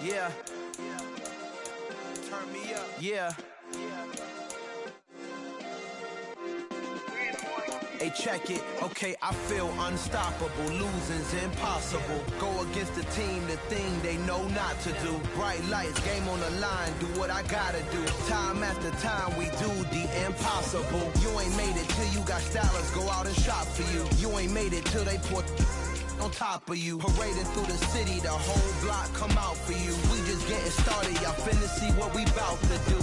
Yeah. Turn me up. Yeah. Hey, check it. Okay, I feel unstoppable. Losing's impossible. Go against the team, the thing they know not to do. Bright lights, game on the line. Do what I gotta do. Time after time, we do the impossible. You ain't made it till you got stylists go out and shop for you. You ain't made it till they put on top of you. Parading through the city, the whole block come out for you. We just getting started, y'all finna see what we bout to do.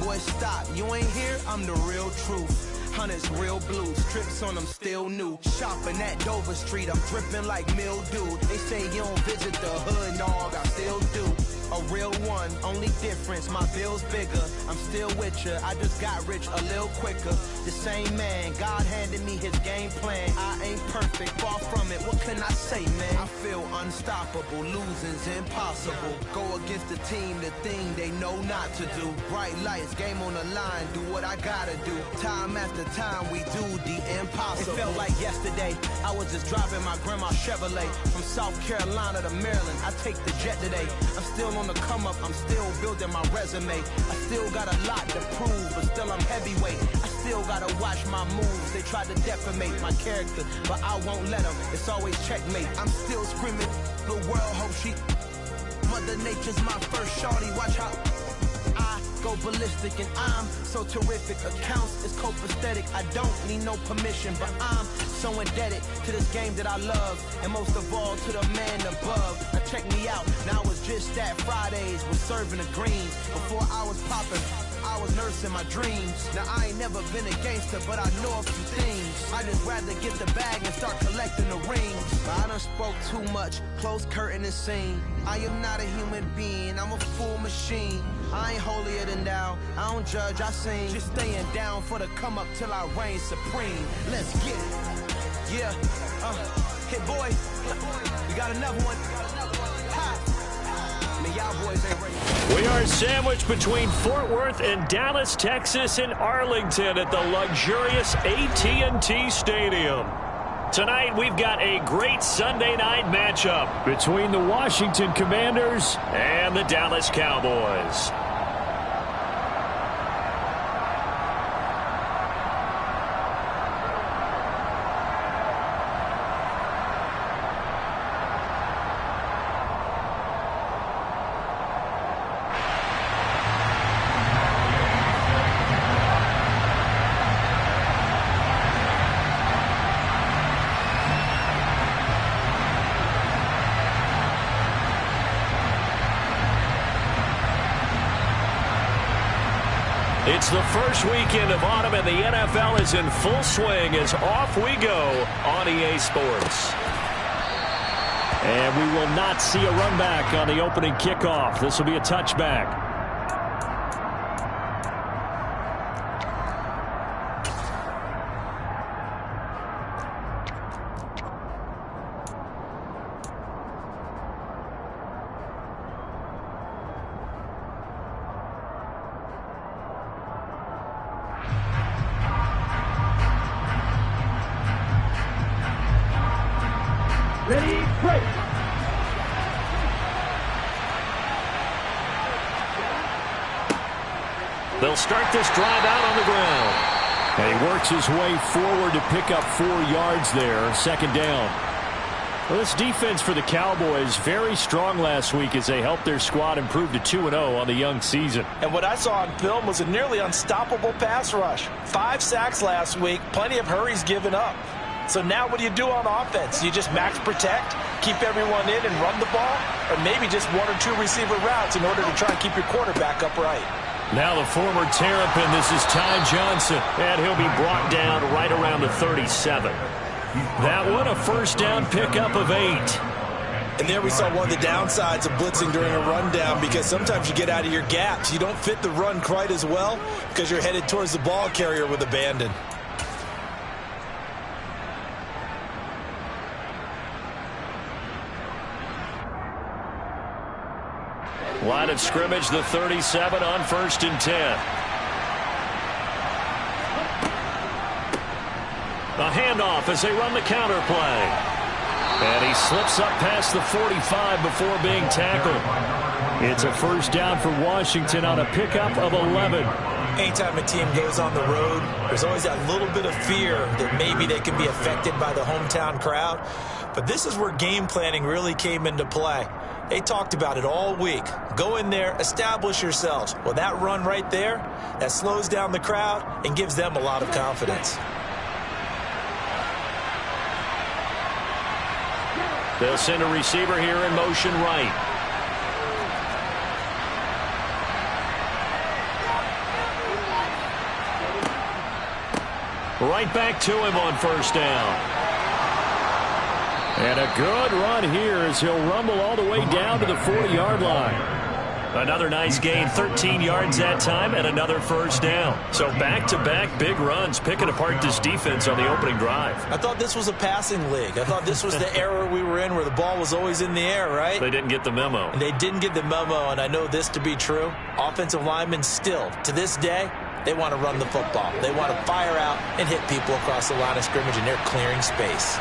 Boy, stop, you ain't here, I'm the real truth. Hunters, real blue, strips on them still new. Shopping at Dover Street, I'm dripping like mildew. They say you don't visit the hood, dog, I still do. A real one, only difference, my bill's bigger. I'm still with ya, I just got rich a little quicker. The same man, God handed me his game plan. I ain't perfect, far from it, what can I say, man? I feel unstoppable, losing's impossible. Go against the team, the thing they know not to do. Bright lights, game on the line, do what I gotta do. Time after time, we do the impossible. It felt like yesterday, I was just driving my grandma's Chevrolet. From South Carolina to Maryland, I take the jet today. I'm still on the come up, I'm still building my resume. I still got a lot to prove, but still I'm heavyweight. I still gotta watch my moves. They try to defamate my character, but I won't let them. It's always checkmate. I'm still screaming, the world hope she. Mother Nature's my first shorty, watch how I go ballistic, and I'm so terrific. Accounts is copacetic. I don't need no permission, but I'm so indebted to this game that I love, and most of all to the man above. Now check me out, now it's just that Fridays was serving the greens. Before I was popping, I was nursing my dreams. Now I ain't never been a gangster, but I know a few things. I just rather get the bag and start collecting the rings. But I done spoke too much, close curtain and scene. I am not a human being, I'm a full machine. I ain't holier than thou, I don't judge, I sing. Just staying down for the come up till I reign supreme. Let's get it. Yeah, hit boy, we got another one. Ha. Man, y'all boys ain't ready. We are sandwiched between Fort Worth and Dallas, Texas, and Arlington at the luxurious AT&T Stadium. Tonight, we've got a great Sunday night matchup between the Washington Commanders and the Dallas Cowboys. It's the first weekend of autumn, and the NFL is in full swing as off we go on EA Sports. And we will not see a run back on the opening kickoff. This will be a touchback. Ready, break. They'll start this drive out on the ground. And he works his way forward to pick up 4 yards there, second down. Well, this defense for the Cowboys, very strong last week as they helped their squad improve to 2-0 on the young season. And what I saw on film was a nearly unstoppable pass rush. 5 sacks last week, plenty of hurries given up. So now what do you do on offense? You just max protect, keep everyone in and run the ball, or maybe just 1 or 2 receiver routes in order to try and keep your quarterback upright. Now the former Terrapin, this is Ty Johnson, and he'll be brought down right around the 37. That one a first down pickup of 8. And there we saw one of the downsides of blitzing during a rundown, because sometimes you get out of your gaps. You don't fit the run quite as well because you're headed towards the ball carrier with abandon. Line of scrimmage, the 37 on 1st and 10. A handoff as they run the counter play. And he slips up past the 45 before being tackled. It's a first down for Washington on a pickup of 11. Anytime a team goes on the road, there's always that little bit of fear that maybe they can be affected by the hometown crowd. But this is where game planning really came into play. They talked about it all week. Go in there, establish yourselves. Well, that run right there, that slows down the crowd and gives them a lot of confidence. They'll send a receiver here in motion right. Right back to him on first down. And a good run here as he'll rumble all the way down to the 40-yard line. Another nice gain, 13 yards that time, and another first down. So back-to-back big runs, picking apart this defense on the opening drive. I thought this was a passing league. I thought this was the era we were in where the ball was always in the air, right? They didn't get the memo. And they didn't get the memo, and I know this to be true. Offensive linemen still, to this day, they want to run the football. They want to fire out and hit people across the line of scrimmage, and they're clearing space.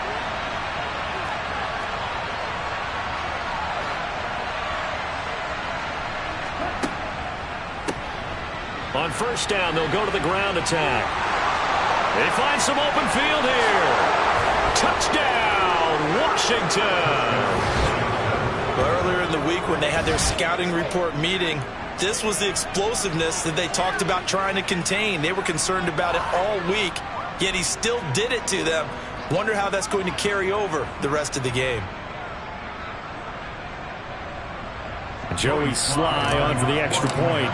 On first down, they'll go to the ground attack. They find some open field here. Touchdown, Washington. Well, earlier in the week when they had their scouting report meeting, this was the explosiveness that they talked about trying to contain. They were concerned about it all week, yet he still did it to them. Wonder how that's going to carry over the rest of the game. Joey Sly on for the extra point.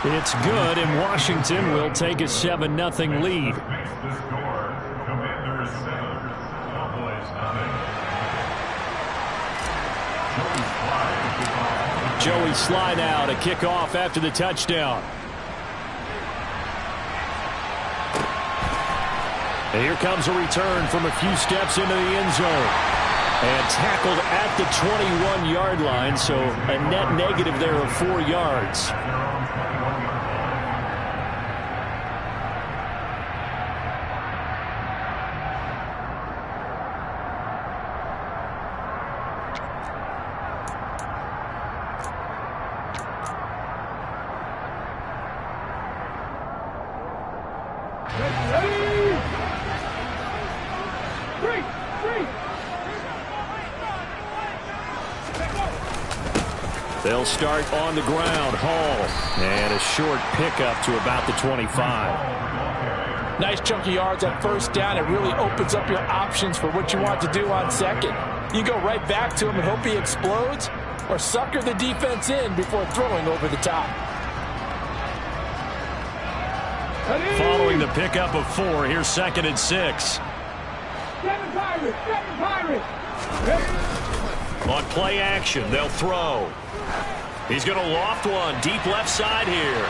It's good, and Washington will take a 7-0 lead. Joey Sly now to kick off after the touchdown. And here comes a return from a few steps into the end zone. And tackled at the 21-yard line, so a net negative there of 4 yards. They'll start on the ground. Hall. And a short pickup to about the 25. Nice chunk of yards on first down. It really opens up your options for what you want to do on second. You go right back to him and hope he explodes, or sucker the defense in before throwing over the top. Following the pickup of 4, here's 2nd and 6. Seven Pirates! On play action, they'll throw. He's going to loft one deep left side here.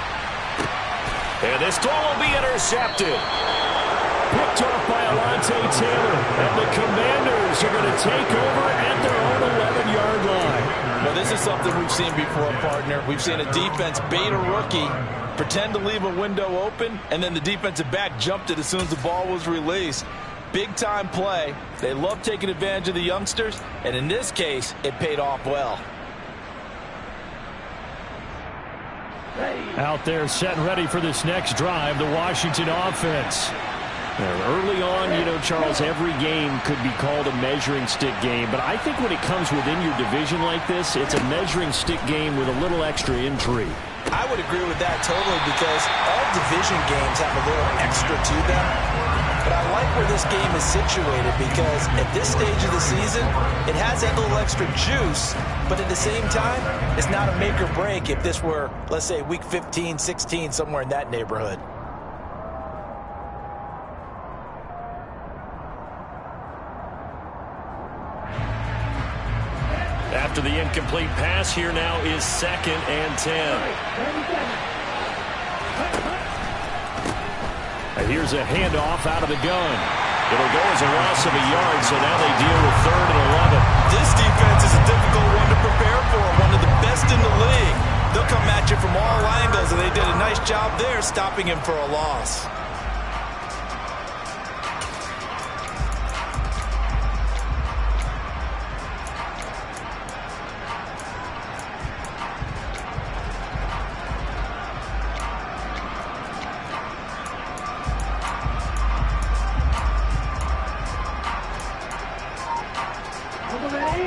And this throw will be intercepted. Picked off by Alontae Taylor. And the Commanders are going to take over at their own 11-yard line. Well, this is something we've seen before, partner. We've seen a defense bait a rookie, pretend to leave a window open, and then the defensive back jumped it as soon as the ball was released. Big-time play. They love taking advantage of the youngsters, and in this case, it paid off well. Out there set and ready for this next drive, the Washington offense. Early on, you know, Charles, every game could be called a measuring stick game, but I think when it comes within your division like this, it's a measuring stick game with a little extra intrigue. I would agree with that totally, because all division games have a little extra to them. But I like where this game is situated, because at this stage of the season, it has that little extra juice, but at the same time, it's not a make or break if this were, let's say, week 15, 16, somewhere in that neighborhood. After the incomplete pass, here now is 2nd and 10. Here's a handoff out of the gun. It'll go as a loss of a yard, so now they deal with 3rd and 11. This defense is a difficult one to prepare for, one of the best in the league. They'll come at you from all angles, and they did a nice job there stopping him for a loss.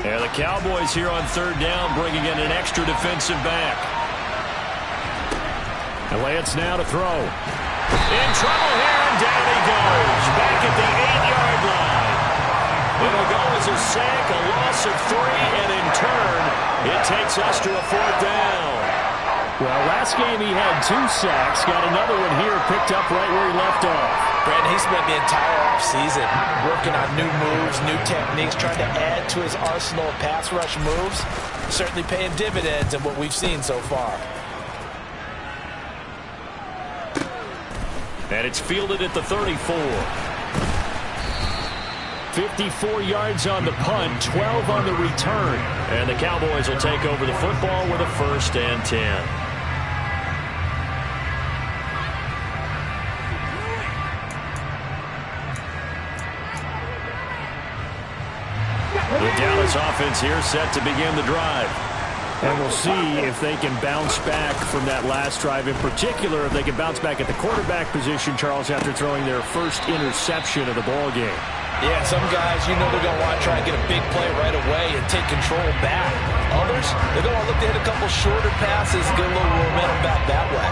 And the Cowboys here on third down bringing in an extra defensive back. And Lance now to throw. In trouble here, and down he goes. Back at the 8-yard line. It'll go as a sack, a loss of 3, and in turn, it takes us to a 4th down. Well, last game he had 2 sacks. Got another one here picked up right where he left off. Brandon, he spent the entire offseason working on new moves, new techniques, trying to add to his arsenal of pass rush moves. Certainly paying dividends in what we've seen so far. And it's fielded at the 34. 54 yards on the punt, 12 on the return. And the Cowboys will take over the football with a 1st and 10. The Dallas offense here set to begin the drive. And we'll see if they can bounce back from that last drive. In particular, if they can bounce back at the quarterback position, Charles, after throwing their first interception of the ball game. Yeah, some guys, you know they're going to want to try and get a big play right away and take control back. Others, they're going to look to hit a couple shorter passes, get a little momentum back that way.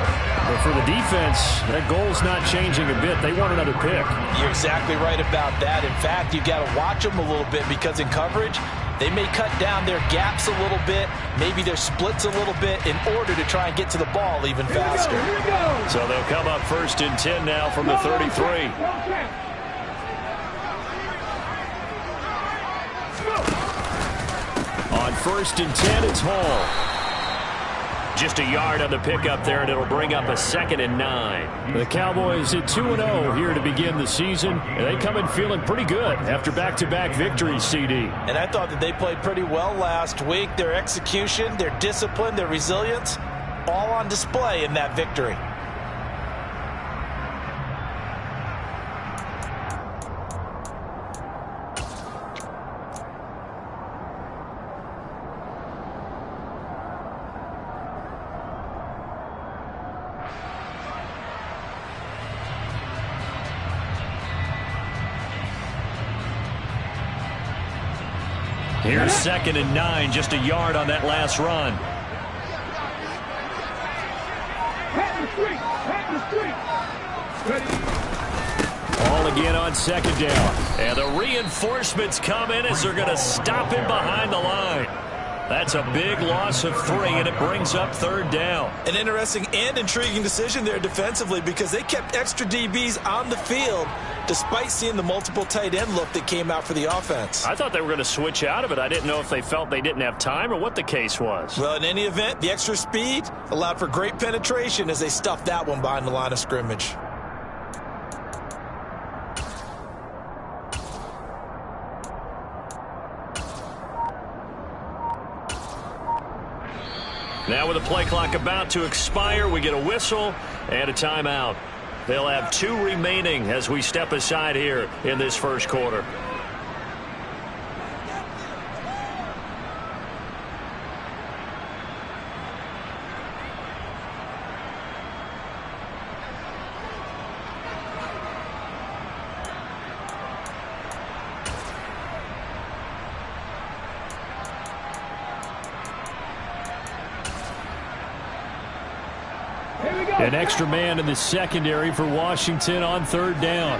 But for the defense, that goal's not changing a bit. They want another pick. You're exactly right about that. In fact, you've got to watch them a little bit because in coverage, they may cut down their gaps a little bit, maybe their splits a little bit in order to try and get to the ball even faster. So they'll come up 1st and 10 now from the 33. On 1st and 10, it's Hall. Just a yard on the pickup there, and it'll bring up a 2nd and 9. The Cowboys at 2-0 here to begin the season, and they come in feeling pretty good after back-to-back victories, CD. And I thought that they played pretty well last week. Their execution, their discipline, their resilience, all on display in that victory. Here's 2nd and 9, just a yard on that last run. All again on 2nd down. And the reinforcements come in as they're going to stop him behind the line. That's a big loss of 3, and it brings up 3rd down. An interesting and intriguing decision there defensively because they kept extra DBs on the field despite seeing the multiple tight end look that came out for the offense. I thought they were going to switch out of it. I didn't know if they felt they didn't have time or what the case was. Well, in any event, the extra speed allowed for great penetration as they stuffed that one behind the line of scrimmage. Now with the play clock about to expire, we get a whistle and a timeout. They'll have 2 remaining as we step aside here in this first quarter. An extra man in the secondary for Washington on 3rd down.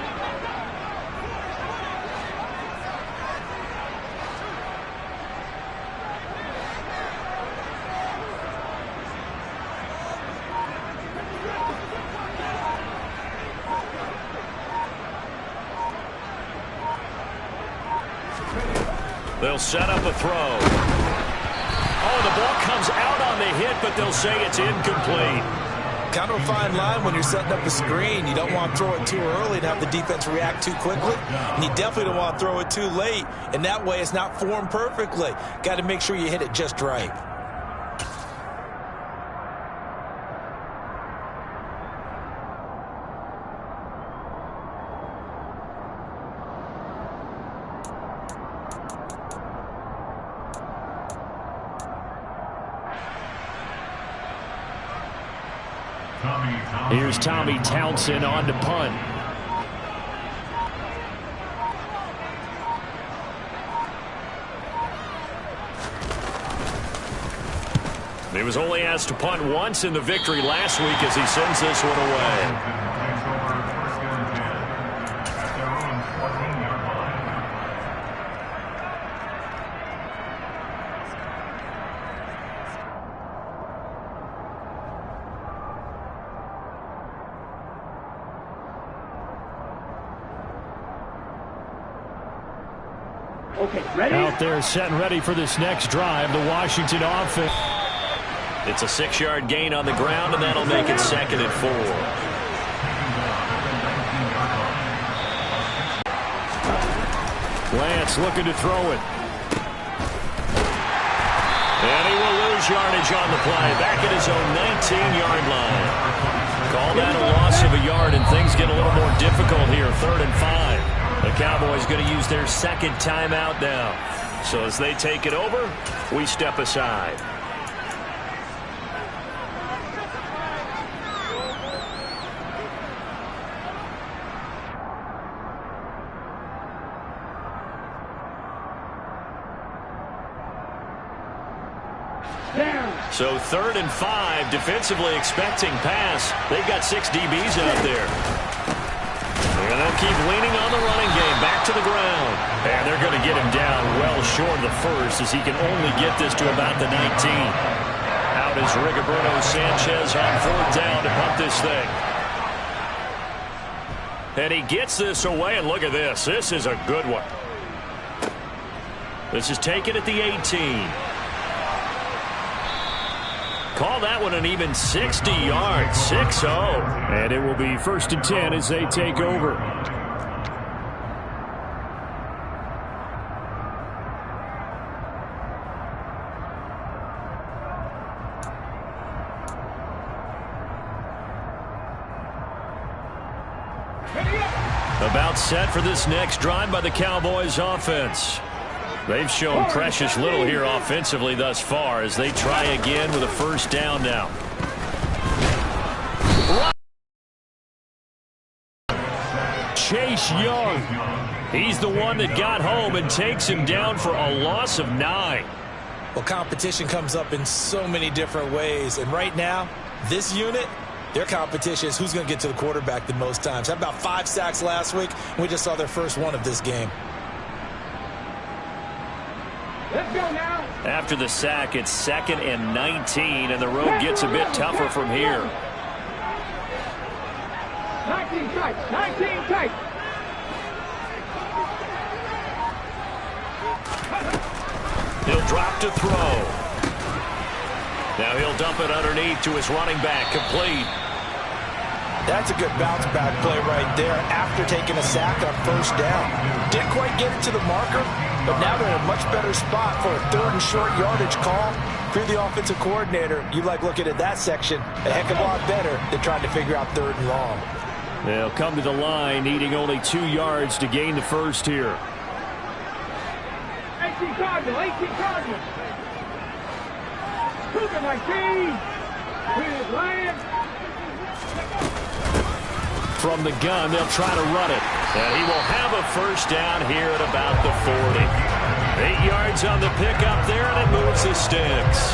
They'll set up a throw. Oh, the ball comes out on the hit, but they'll say it's incomplete. Kind of a fine line when you're setting up a screen. You don't want to throw it too early and have the defense react too quickly. And you definitely don't want to throw it too late. And that way it's not formed perfectly. Got to make sure you hit it just right. Here's Tommy Townsend on to punt. He was only asked to punt once in the victory last week as he sends this one away. Okay, ready? Out there setting ready for this next drive, the Washington offense. It's a 6-yard gain on the ground, and that'll make it 2nd and 4. Lance looking to throw it. And he will lose yardage on the play. Back at his own 19-yard line. Call that a loss of a yard, and things get a little more difficult here. 3rd and 5. The Cowboys going to use their second timeout now. So as they take it over, we step aside. So 3rd and 5, defensively expecting pass. They've got 6 DBs out there. And they'll keep leaning on the running game, back to the ground. And they're going to get him down well short of the first as he can only get this to about the 19. Out is Rigoberto Sanchez on 4th down to punt this thing. And he gets this away, and look at this. This is a good one. This is taken at the 18. Call that one an even 60 yards, 6-0. And it will be 1st and 10 as they take over. About set for this next drive by the Cowboys offense. They've shown precious little here offensively thus far as they try again with a 1st down now. Chase Young. He's the one that got home and takes him down for a loss of 9. Well, competition comes up in so many different ways. And right now, this unit, their competition is who's going to get to the quarterback the most times. Had about 5 sacks last week, and we just saw their first one of this game. Let's go now. After the sack, it's 2nd and 19, and the road gets a bit tougher from here. 19 tight, 19 tight. He'll drop to throw. Now he'll dump it underneath to his running back, complete. That's a good bounce back play right there after taking a sack on 1st down. Didn't quite get it to the marker, but now they're in a much better spot for a 3rd and short yardage call. If you're the offensive coordinator, you like looking at that section a heck of a lot better than trying to figure out 3rd and long. They'll come to the line, needing only 2 yards to gain the first here. 18 Cardinals, 18 Cardinals. Cougar 19. Here's Lions. From the gun, they'll try to run it. And he will have a 1st down here at about the 40. 8 yards on the pickup there, and it moves the sticks.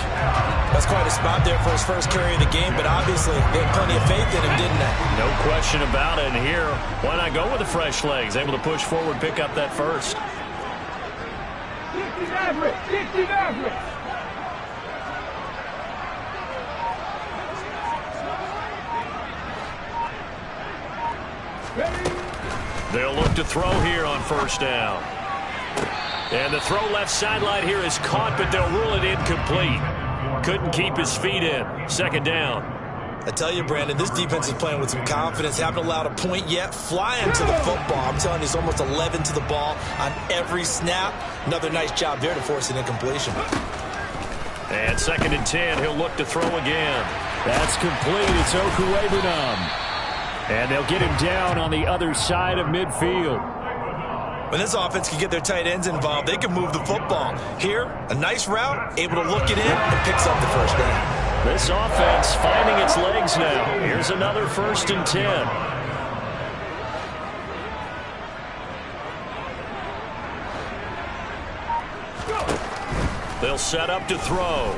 That's quite a spot there for his first carry of the game, but obviously they had plenty of faith in him, didn't they? No question about it. And here, why not go with the fresh legs? Able to push forward, pick up that first. 60 Maverick, 60 Maverick. They'll look to throw here on 1st down. And the throw left sideline here is caught, but they'll rule it incomplete. Couldn't keep his feet in. 2nd down. I tell you, Brandon, this defense is playing with some confidence. Haven't allowed a point yet. Flying to the football. I'm telling you, it's almost 11 to the ball on every snap. Another nice job there to force an incompletion. And 2nd and 10. He'll look to throw again. That's complete. It's Okuwebunam. And they'll get him down on the other side of midfield. When this offense can get their tight ends involved, they can move the football. Here, a nice route, able to look it in, and picks up the 1st down. This offense finding its legs now. Here's another 1st and 10. They'll set up to throw.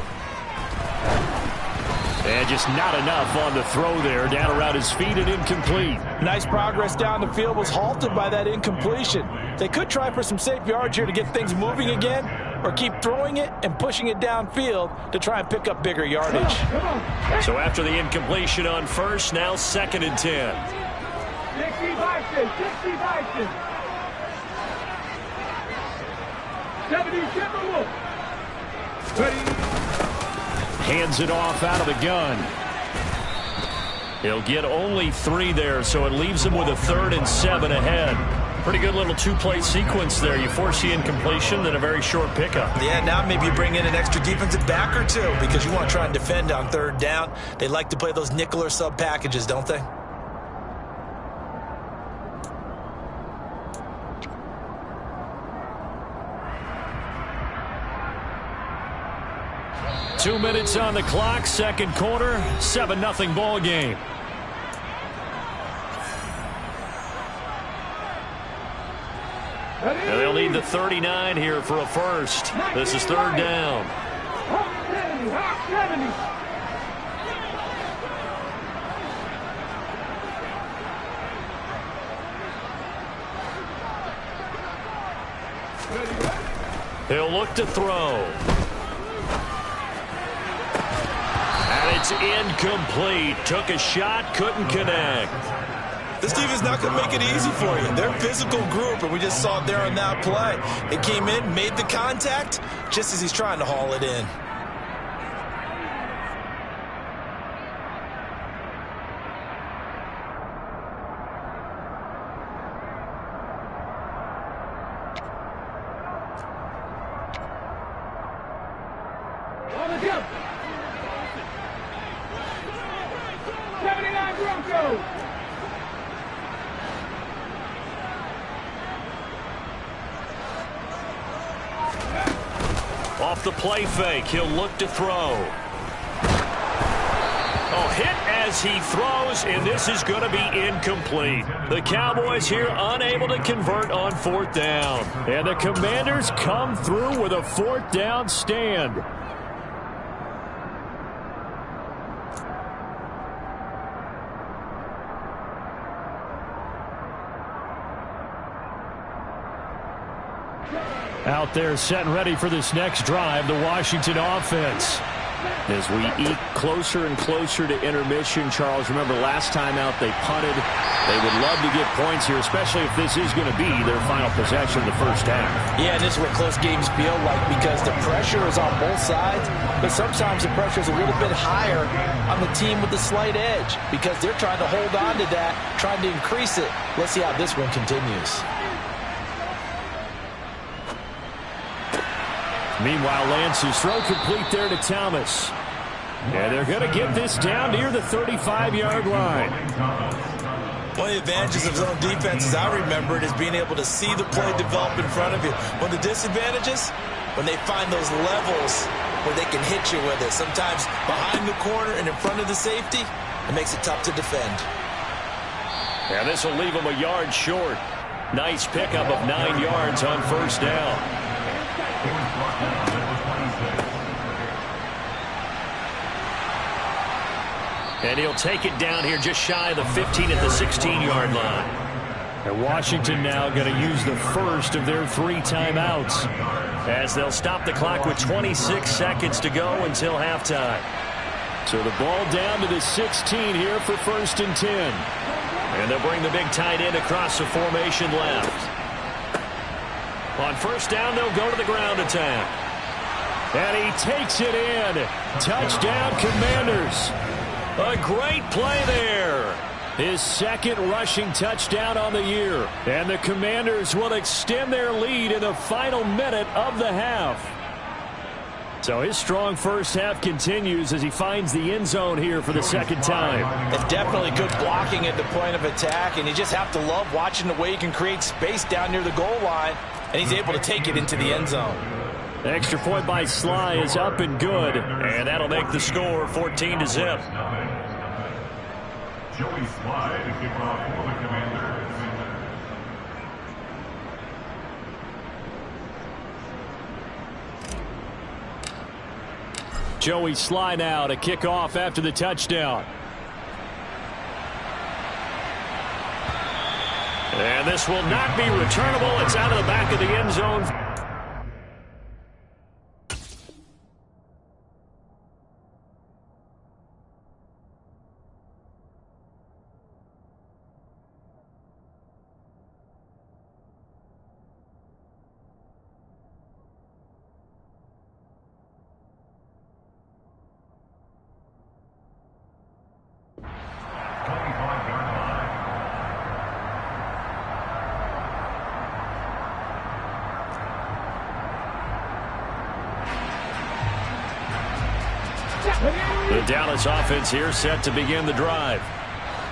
And just not enough on the throw there. Down around his feet and incomplete. Nice progress down the field, was halted by that incompletion. They could try for some safe yards here to get things moving again, or keep throwing it and pushing it downfield to try and pick up bigger yardage. So after the incompletion on first, now 2nd and 10. 65 77 Wolf. Hands it off out of the gun. He'll get only 3 there, so it leaves him with a 3rd and 7 ahead. Pretty good little 2-play sequence there. You force the incompletion, then a very short pickup. Yeah, now maybe you bring in an extra defensive back or two because you want to try and defend on 3rd down. They like to play those nickel or sub packages, don't they? Two minutes on the clock, second quarter, 7-0 ball game. And they'll need the 39 here for a first. This is 3rd down. Hawk 70, Hawk 70. He'll look to throw. And it's incomplete. Took a shot, couldn't connect. This team is not going to make it easy for you. They're a physical group, and we just saw it there on that play. It came in, made the contact, just as he's trying to haul it in. On the jump. 79 Broncos. Off the play fake, he'll look to throw. Oh, hit as he throws, and this is going to be incomplete. The Cowboys here unable to convert on 4th down. And the Commanders come through with a 4th down stand. Out there set and ready for this next drive, the Washington offense. As we eke closer and closer to intermission, Charles, remember last time out they punted. They would love to get points here, especially if this is going to be their final possession of the first half. Yeah, and this is what close games feel like because the pressure is on both sides, but sometimes the pressure is a little bit higher on the team with the slight edge because they're trying to hold on to that, trying to increase it. Let's see how this one continues. Meanwhile, Lance's throw complete there to Thomas. And they're going to get this down near the 35-yard line. One of the advantages of zone defense, as I remember it, is being able to see the play develop in front of you. One of the disadvantages, when they find those levels where they can hit you with it. Sometimes behind the corner and in front of the safety, it makes it tough to defend. And this will leave them a yard short. Nice pickup of 9 yards on 1st down. And he'll take it down here just shy of the 15 at the 16-yard line. And Washington now going to use the first of their 3 timeouts as they'll stop the clock with 26 seconds to go until halftime. So the ball down to the 16 here for 1st and 10. And they'll bring the big tight end across the formation left. On 1st down, they'll go to the ground attack. And he takes it in. Touchdown, Commanders. A great play there. His 2nd rushing touchdown on the year. And the Commanders will extend their lead in the final minute of the half. So his strong first half continues as he finds the end zone here for the 2nd time. It's definitely good blocking at the point of attack, and you just have to love watching the way he can create space down near the goal line, and he's able to take it into the end zone. The extra point by Sly is up and good, and that'll make the score 14-0. Joey Sly to kick off for the Commanders. Joey Slye now to kick off after the touchdown. And this will not be returnable. It's out of the back of the end zone. The Dallas offense here set to begin the drive.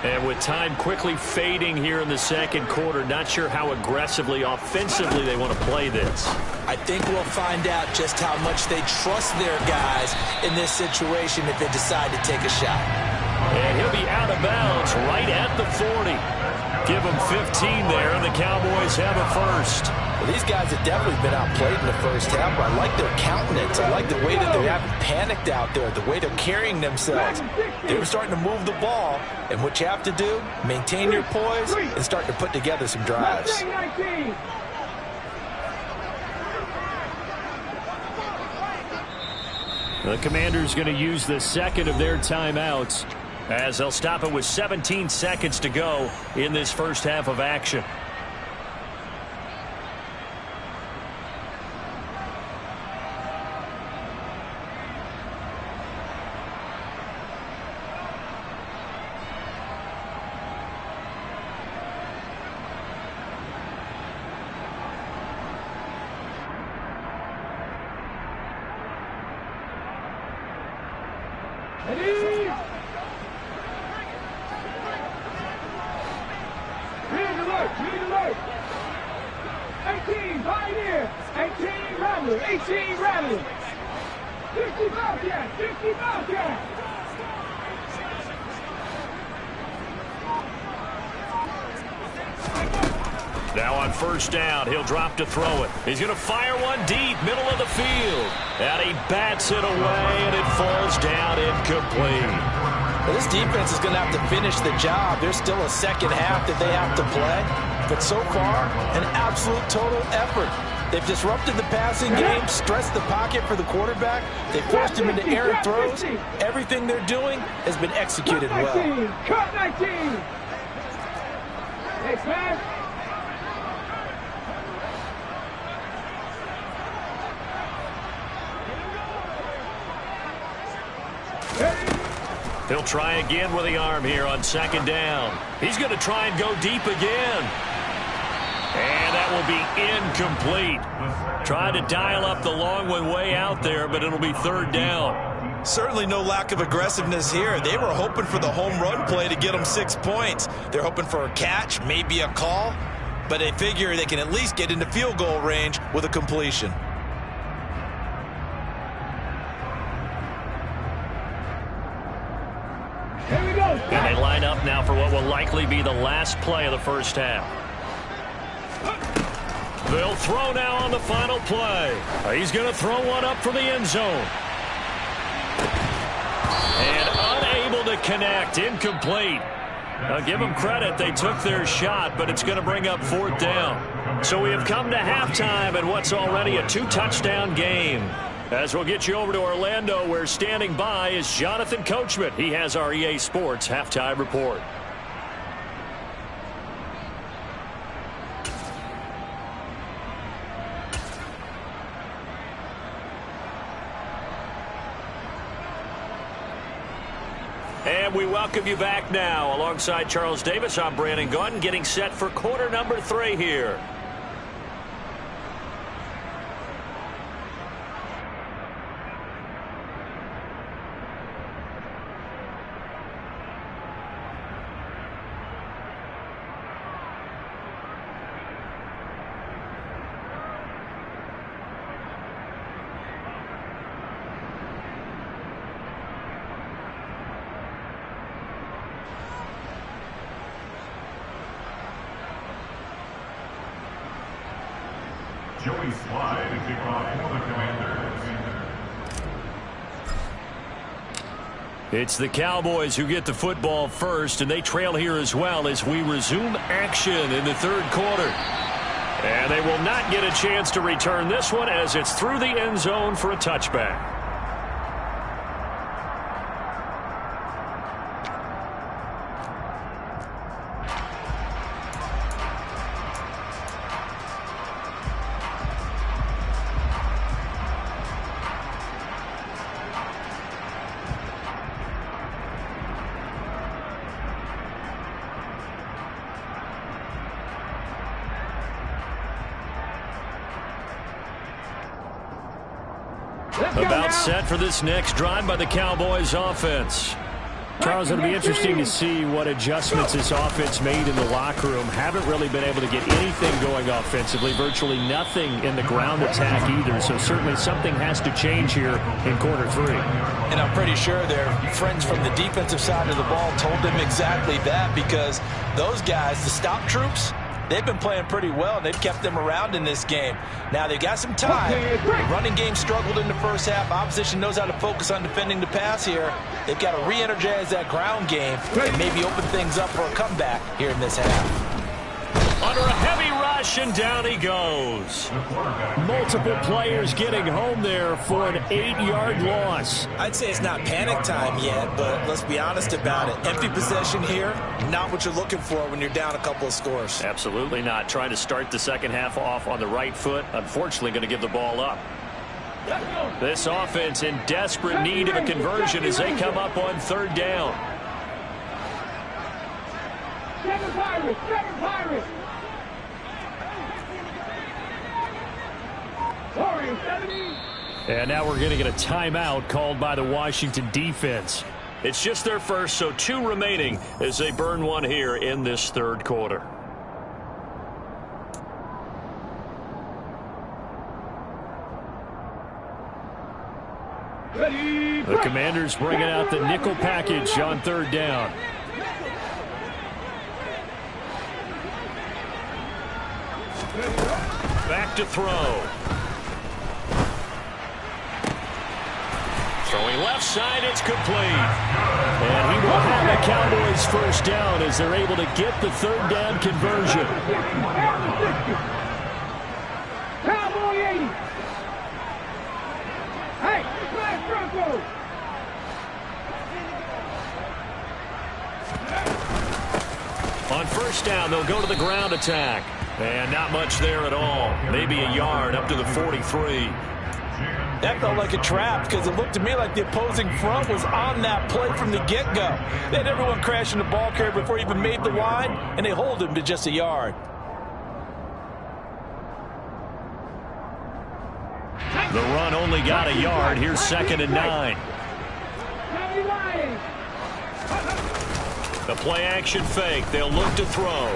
And with time quickly fading here in the second quarter, not sure how aggressively, offensively they want to play this. I think we'll find out just how much they trust their guys in this situation if they decide to take a shot. And he'll be out of bounds right at the 40. Give him 15 there, and the Cowboys have a first. Well, these guys have definitely been outplayed in the first half, but I like their countenance. I like the way that they haven't panicked out there, the way they're carrying themselves. They're starting to move the ball, and what you have to do, maintain your poise and start to put together some drives. The Commanders going to use the second of their timeouts as they'll stop it with 17 seconds to go in this first half of action. Now on first down, he'll drop to throw it. He's going to fire one deep, middle of the field. And he bats it away, and it falls down incomplete. Well, this defense is going to have to finish the job. There's still a second half that they have to play. But so far, an absolute total effort. They've disrupted the passing game, stressed the pocket for the quarterback. They forced him into errant throws. Everything they're doing has been executed well. Cut 19! Next man. He'll try again with the arm here on second down. He's going to try and go deep again. And that will be incomplete. Trying to dial up the long one way out there, but it'll be third down. Certainly no lack of aggressiveness here. They were hoping for the home run play to get them 6 points. They're hoping for a catch, maybe a call, but they figure they can at least get into field goal range with a completion. Here we go. And they line up now for what will likely be the last play of the first half. They'll throw now on the final play. He's going to throw one up for the end zone. And unable to connect, incomplete. Now give them credit, they took their shot, but it's going to bring up fourth down. So we have come to halftime in what's already a 2-touchdown game. As we'll get you over to Orlando, where standing by is Jonathan Coachman. He has our EA Sports halftime report. And we welcome you back now. Alongside Charles Davis, I'm Brandon Gunn, getting set for quarter number 3 here. Joey Slye to kick off for the Commanders. It's the Cowboys who get the football first, and they trail here as well as we resume action in the third quarter. And they will not get a chance to return this one as it's through the end zone for a touchback. About set for this next drive by the Cowboys offense. Charles, it'll be interesting to see what adjustments this offense made in the locker room. Haven't really been able to get anything going offensively. Virtually nothing in the ground attack either. So certainly something has to change here in quarter three. And I'm pretty sure their friends from the defensive side of the ball told them exactly that, because those guys, the stop troops, they've been playing pretty well, and they've kept them around in this game. Now, they've got some time. The running game struggled in the first half. Opposition knows how to focus on defending the pass here. They've got to re-energize that ground game and maybe open things up for a comeback here in this half. Under a heavy rush, and down he goes. Multiple players getting home there for an 8-yard loss. I'd say it's not panic time yet, but let's be honest about it. Empty possession here, not what you're looking for when you're down a couple of scores. Absolutely not. Trying to start the second half off on the right foot. Unfortunately, going to give the ball up. This offense in desperate need of a conversion as they come up on third down. Seven Pirates. And now we're going to get a timeout called by the Washington defense. It's just their first, so 2 remaining as they burn one here in this third quarter. The Commanders bringing out the nickel package on third down. Back to throw. Throwing left side, it's complete. And he will have the Cowboys first down as they're able to get the third down conversion. Cowboy 80. Hey, flash Broncos. On first down, they'll go to the ground attack. And not much there at all. Maybe a yard up to the 43. That felt like a trap, because it looked to me like the opposing front was on that play from the get-go. They had everyone crashing the ball carrier before he even made the line, and they hold him to just a yard. The run only got a yard. Here's 2nd and 9. The play-action fake. They'll look to throw.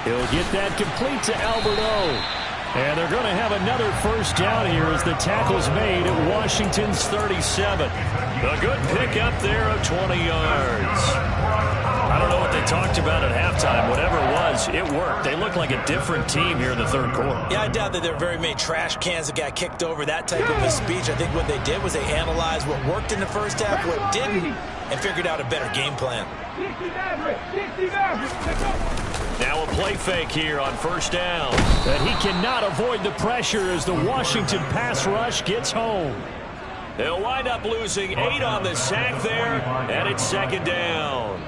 He'll get that complete to Albert O. And they're going to have another first down here as the tackle's made at Washington's 37. A good pickup there of 20 yards. I don't know what they talked about at halftime. Whatever it was, it worked. They look like a different team here in the third quarter. Yeah, I doubt that there are very many trash cans that got kicked over, that type of a speech. I think what they did was they analyzed what worked in the first half, what didn't, and figured out a better game plan. Now a play fake here on first down. And he cannot avoid the pressure as the Washington pass rush gets home. They'll wind up losing 8 on the sack there, and it's 2nd down.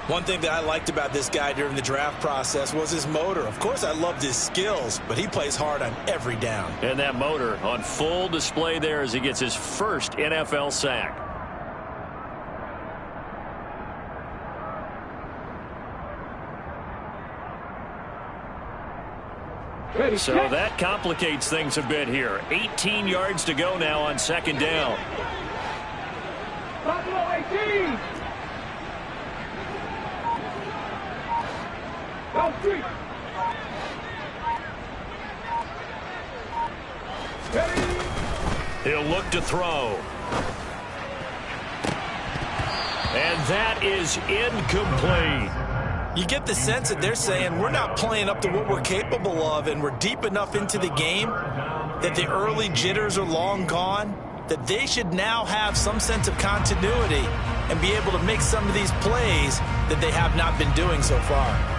One thing that I liked about this guy during the draft process was his motor. Of course, I loved his skills, but he plays hard on every down. And that motor on full display there as he gets his first NFL sack. So that complicates things a bit here. 18 yards to go now on 2nd down. Buffalo 18. Go street. He'll look to throw. And that is incomplete. You get the sense that they're saying we're not playing up to what we're capable of, and we're deep enough into the game that the early jitters are long gone. that they should now have some sense of continuity and be able to make some of these plays that they have not been doing so far.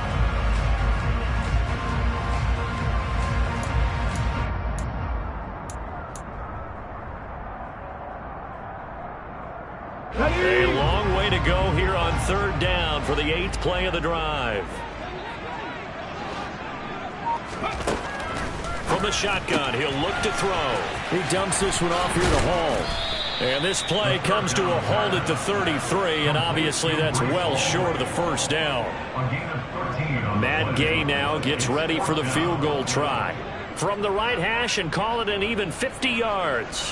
A long way to go here on 3rd down for the 8th play of the drive. From the shotgun, he'll look to throw. He dumps this one off here to Hall. And this play comes to a halt at the 33, and obviously that's well short of the 1st down. Matt Gay now gets ready for the field goal try. From the right hash and call it an even 50 yards.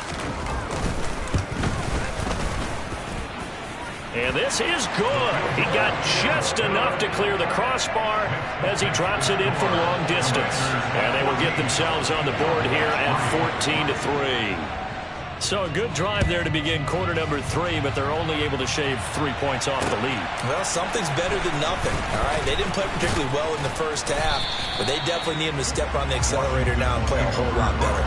And this is good. He got just enough to clear the crossbar as he drops it in from long distance. And they will get themselves on the board here at 14-3. So a good drive there to begin quarter number 3, but they're only able to shave 3 points off the lead. Well, something's better than nothing. All right, they didn't play particularly well in the first half, but they definitely need them to step on the accelerator now and play a whole lot better.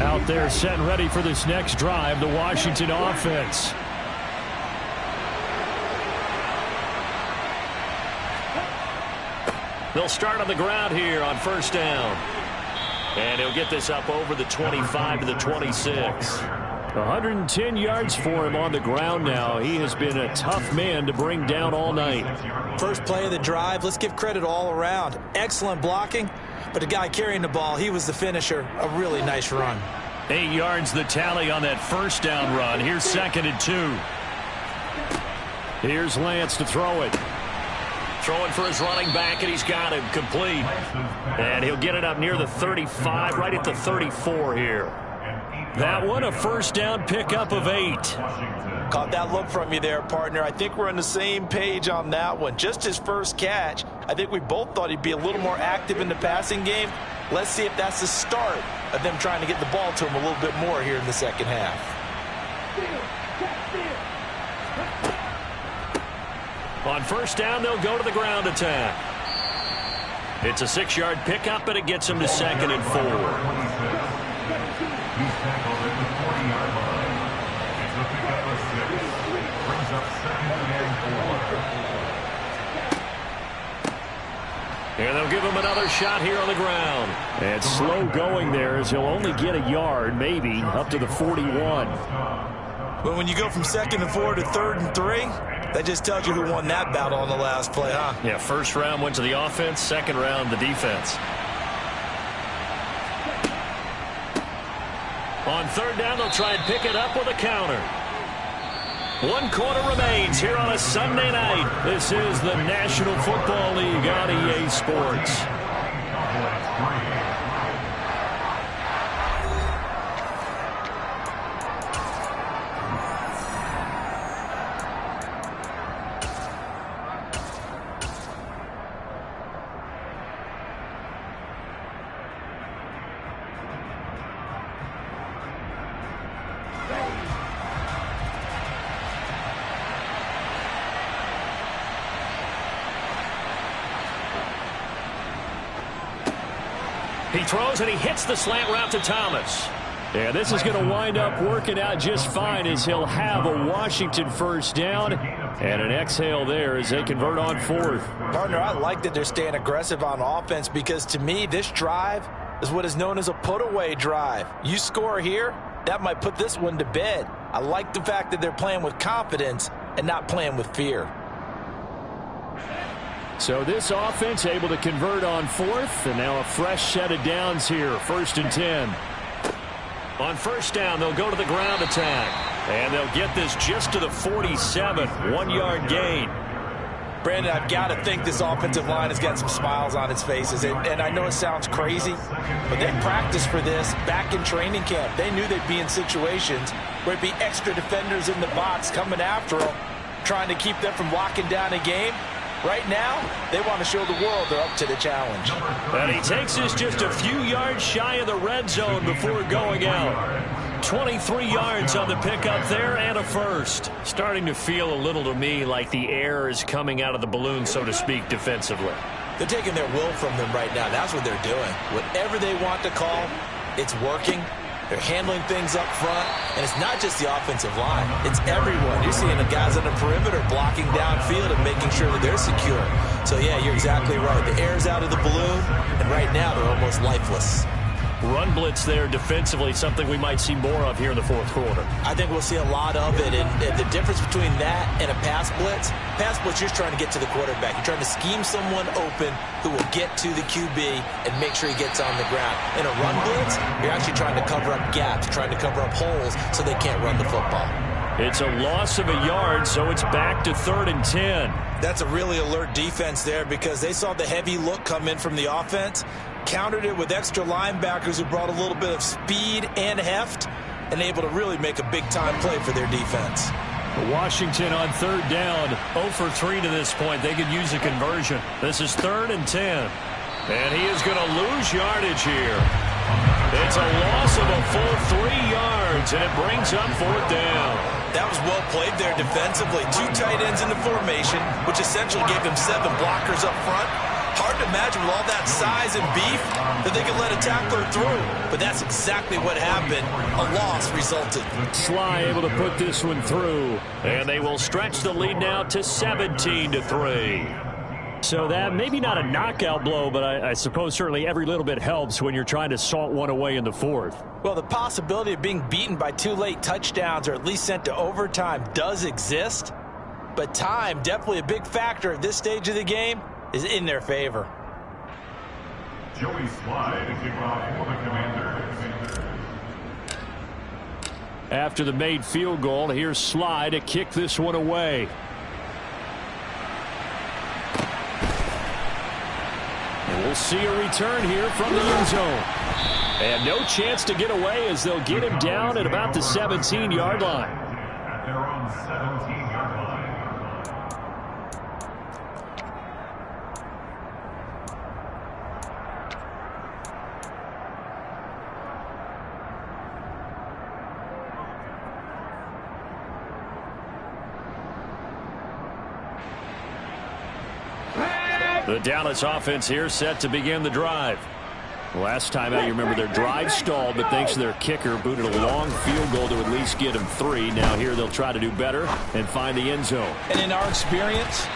Out there set and ready for this next drive, the Washington offense. They'll start on the ground here on 1st down. And he'll get this up over the 25 to the 26. 110 yards for him on the ground now. He has been a tough man to bring down all night. First play of the drive, let's give credit all around. Excellent blocking, but the guy carrying the ball, he was the finisher. A really nice run. 8 yards the tally on that 1st down run. Here's 2nd and 2. Here's Lance to throw it. Throwing for his running back, and he's got him complete. And he'll get it up near the 35, right at the 34 here. That one, a 1st down pickup of 8. Caught that look from you there, partner. I think we're on the same page on that one. Just his first catch. I think we both thought he'd be a little more active in the passing game. Let's see if that's the start of them trying to get the ball to him a little bit more here in the second half. On 1st down, they'll go to the ground attack. It's a 6-yard pickup, and it gets him to 2nd and 4. He's tackled at the 40-yard line. It's a pickup of 6. Brings up 2nd and 4. And they'll give him another shot here on the ground. And slow going there as he'll only get a yard, maybe, up to the 41. But when you go from 2nd and 4 to 3rd and 3, that just tells you who won that battle on the last play, huh? Yeah, 1st round went to the offense, 2nd round the defense. On 3rd down, they'll try and pick it up with a counter. 1 quarter remains here on a Sunday night. This is the National Football League on EA Sports. He throws and he hits the slant route to Thomas. Yeah, this is going to wind up working out just fine as he'll have a Washington 1st down and an exhale there as they convert on 4th. Partner, I like that they're staying aggressive on offense because to me this drive is what is known as a put-away drive. You score here, that might put this one to bed. I like the fact that they're playing with confidence and not playing with fear. So this offense able to convert on 4th, and now a fresh set of downs here, 1st and 10. On 1st down, they'll go to the ground attack, and they'll get this just to the 47, 1-yard gain. Brandon, I've got to think this offensive line has got some smiles on its faces, and I know it sounds crazy, but they practiced for this back in training camp. They knew they'd be in situations where it'd be extra defenders in the box coming after them, trying to keep them from locking down a game. Right now, they want to show the world they're up to the challenge. And he takes us just a few yards shy of the red zone before going out. 23 yards on the pickup there and a first. Starting to feel a little to me like the air is coming out of the balloon, so to speak, defensively. They're taking their will from them right now. That's what they're doing. Whatever they want to call, it's working. They're handling things up front, and it's not just the offensive line. It's everyone. You're seeing the guys on the perimeter blocking downfield and making sure that they're secure. So, yeah, you're exactly right. The air's out of the balloon, and right now they're almost lifeless. Run blitz there defensively, something we might see more of here in the fourth quarter. I think we'll see a lot of it, and the difference between that and a pass blitz, you're just trying to get to the quarterback. You're trying to scheme someone open who will get to the QB and make sure he gets on the ground. In a run blitz, you're actually trying to cover up gaps, trying to cover up holes so they can't run the football. It's a loss of a yard, so it's back to 3rd and 10. That's a really alert defense there because they saw the heavy look come in from the offense, countered it with extra linebackers who brought a little bit of speed and heft, and able to really make a big-time play for their defense. Washington on 3rd down, 0 for 3 to this point. They could use a conversion. This is 3rd and 10. And he is going to lose yardage here. It's a loss of a full 3 yards, and it brings up 4th down. That was well played there defensively. 2 tight ends in the formation, which essentially gave them 7 blockers up front. Hard to imagine with all that size and beef that they could let a tackler through. But that's exactly what happened. A loss resulted. Sly able to put this one through. And they will stretch the lead now to 17-3. So that maybe not a knockout blow, but I suppose certainly every little bit helps when you're trying to salt one away in the fourth. Well, the possibility of being beaten by 2 late touchdowns or at least sent to overtime does exist. But time, definitely a big factor at this stage of the game, is in their favor. Joey Slye to kick off for the Commanders. After the made field goal, here's Slye to kick this one away. And we'll see a return here from the end zone. And no chance to get away as they'll get him down at about the 17-yard line. At their own 17-yard line. The Dallas offense here set to begin the drive. Last time out, you remember their drive stalled, but thanks to their kicker, booted a long field goal to at least get them 3. Now here they'll try to do better and find the end zone. And in our experience,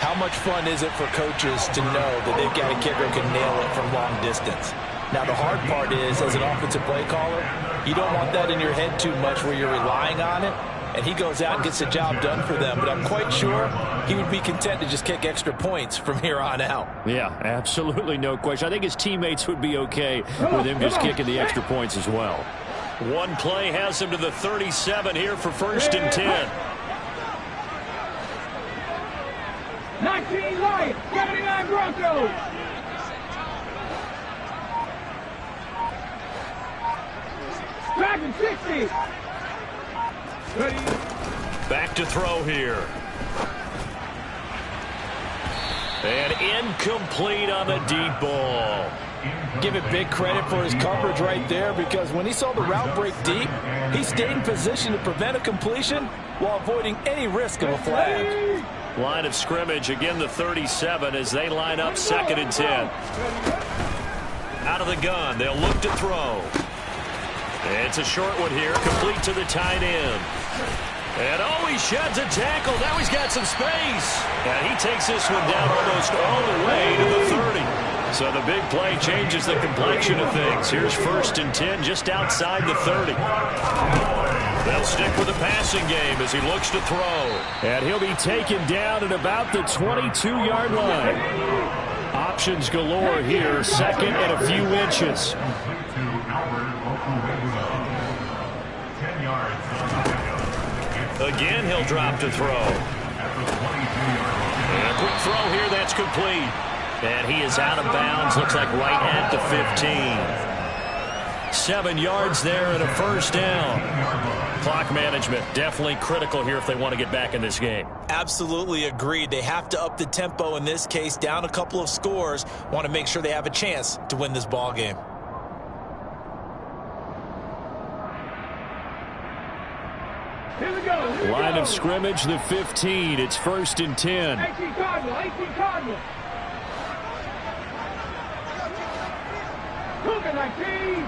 how much fun is it for coaches to know that they've got a kicker who can nail it from long distance? Now the hard part is, as an offensive play caller, you don't want that in your head too much where you're relying on it. And he goes out and gets the job done for them. But I'm quite sure he would be content to just kick extra points from here on out. Yeah, absolutely no question. I think his teammates would be okay with him just kicking the extra points as well. One play has him to the 37 here for 1st and 10. 19 Lions, 79 Broncos. Dragon 60. Back to throw here. And incomplete on the deep ball. Give it big credit for his coverage right there, because when he saw the route break deep, he stayed in position to prevent a completion while avoiding any risk of a flag. Line of scrimmage, again the 37 as they line up 2nd and 10. Out of the gun, they'll look to throw. It's a short one here, complete to the tight end. And he sheds a tackle. Now he's got some space. And he takes this one down almost all the way to the 30. So the big play changes the complexion of things. Here's 1st and 10 just outside the 30. They'll stick with the passing game as he looks to throw. And he'll be taken down at about the 22-yard line. Options galore here, 2nd and a few inches. Again, he'll drop to throw. And a quick throw here, that's complete. And he is out of bounds, looks like right at the 15. 7 yards there and a 1st down. Clock management, definitely critical here if they want to get back in this game. Absolutely agreed. They have to up the tempo in this case, down a couple of scores. Want to make sure they have a chance to win this ball game. Here we go. Here we Line go. of scrimmage, the 15. It's 1st and 10. 18 Cardinal. 18 Cardinal. Cougar 19.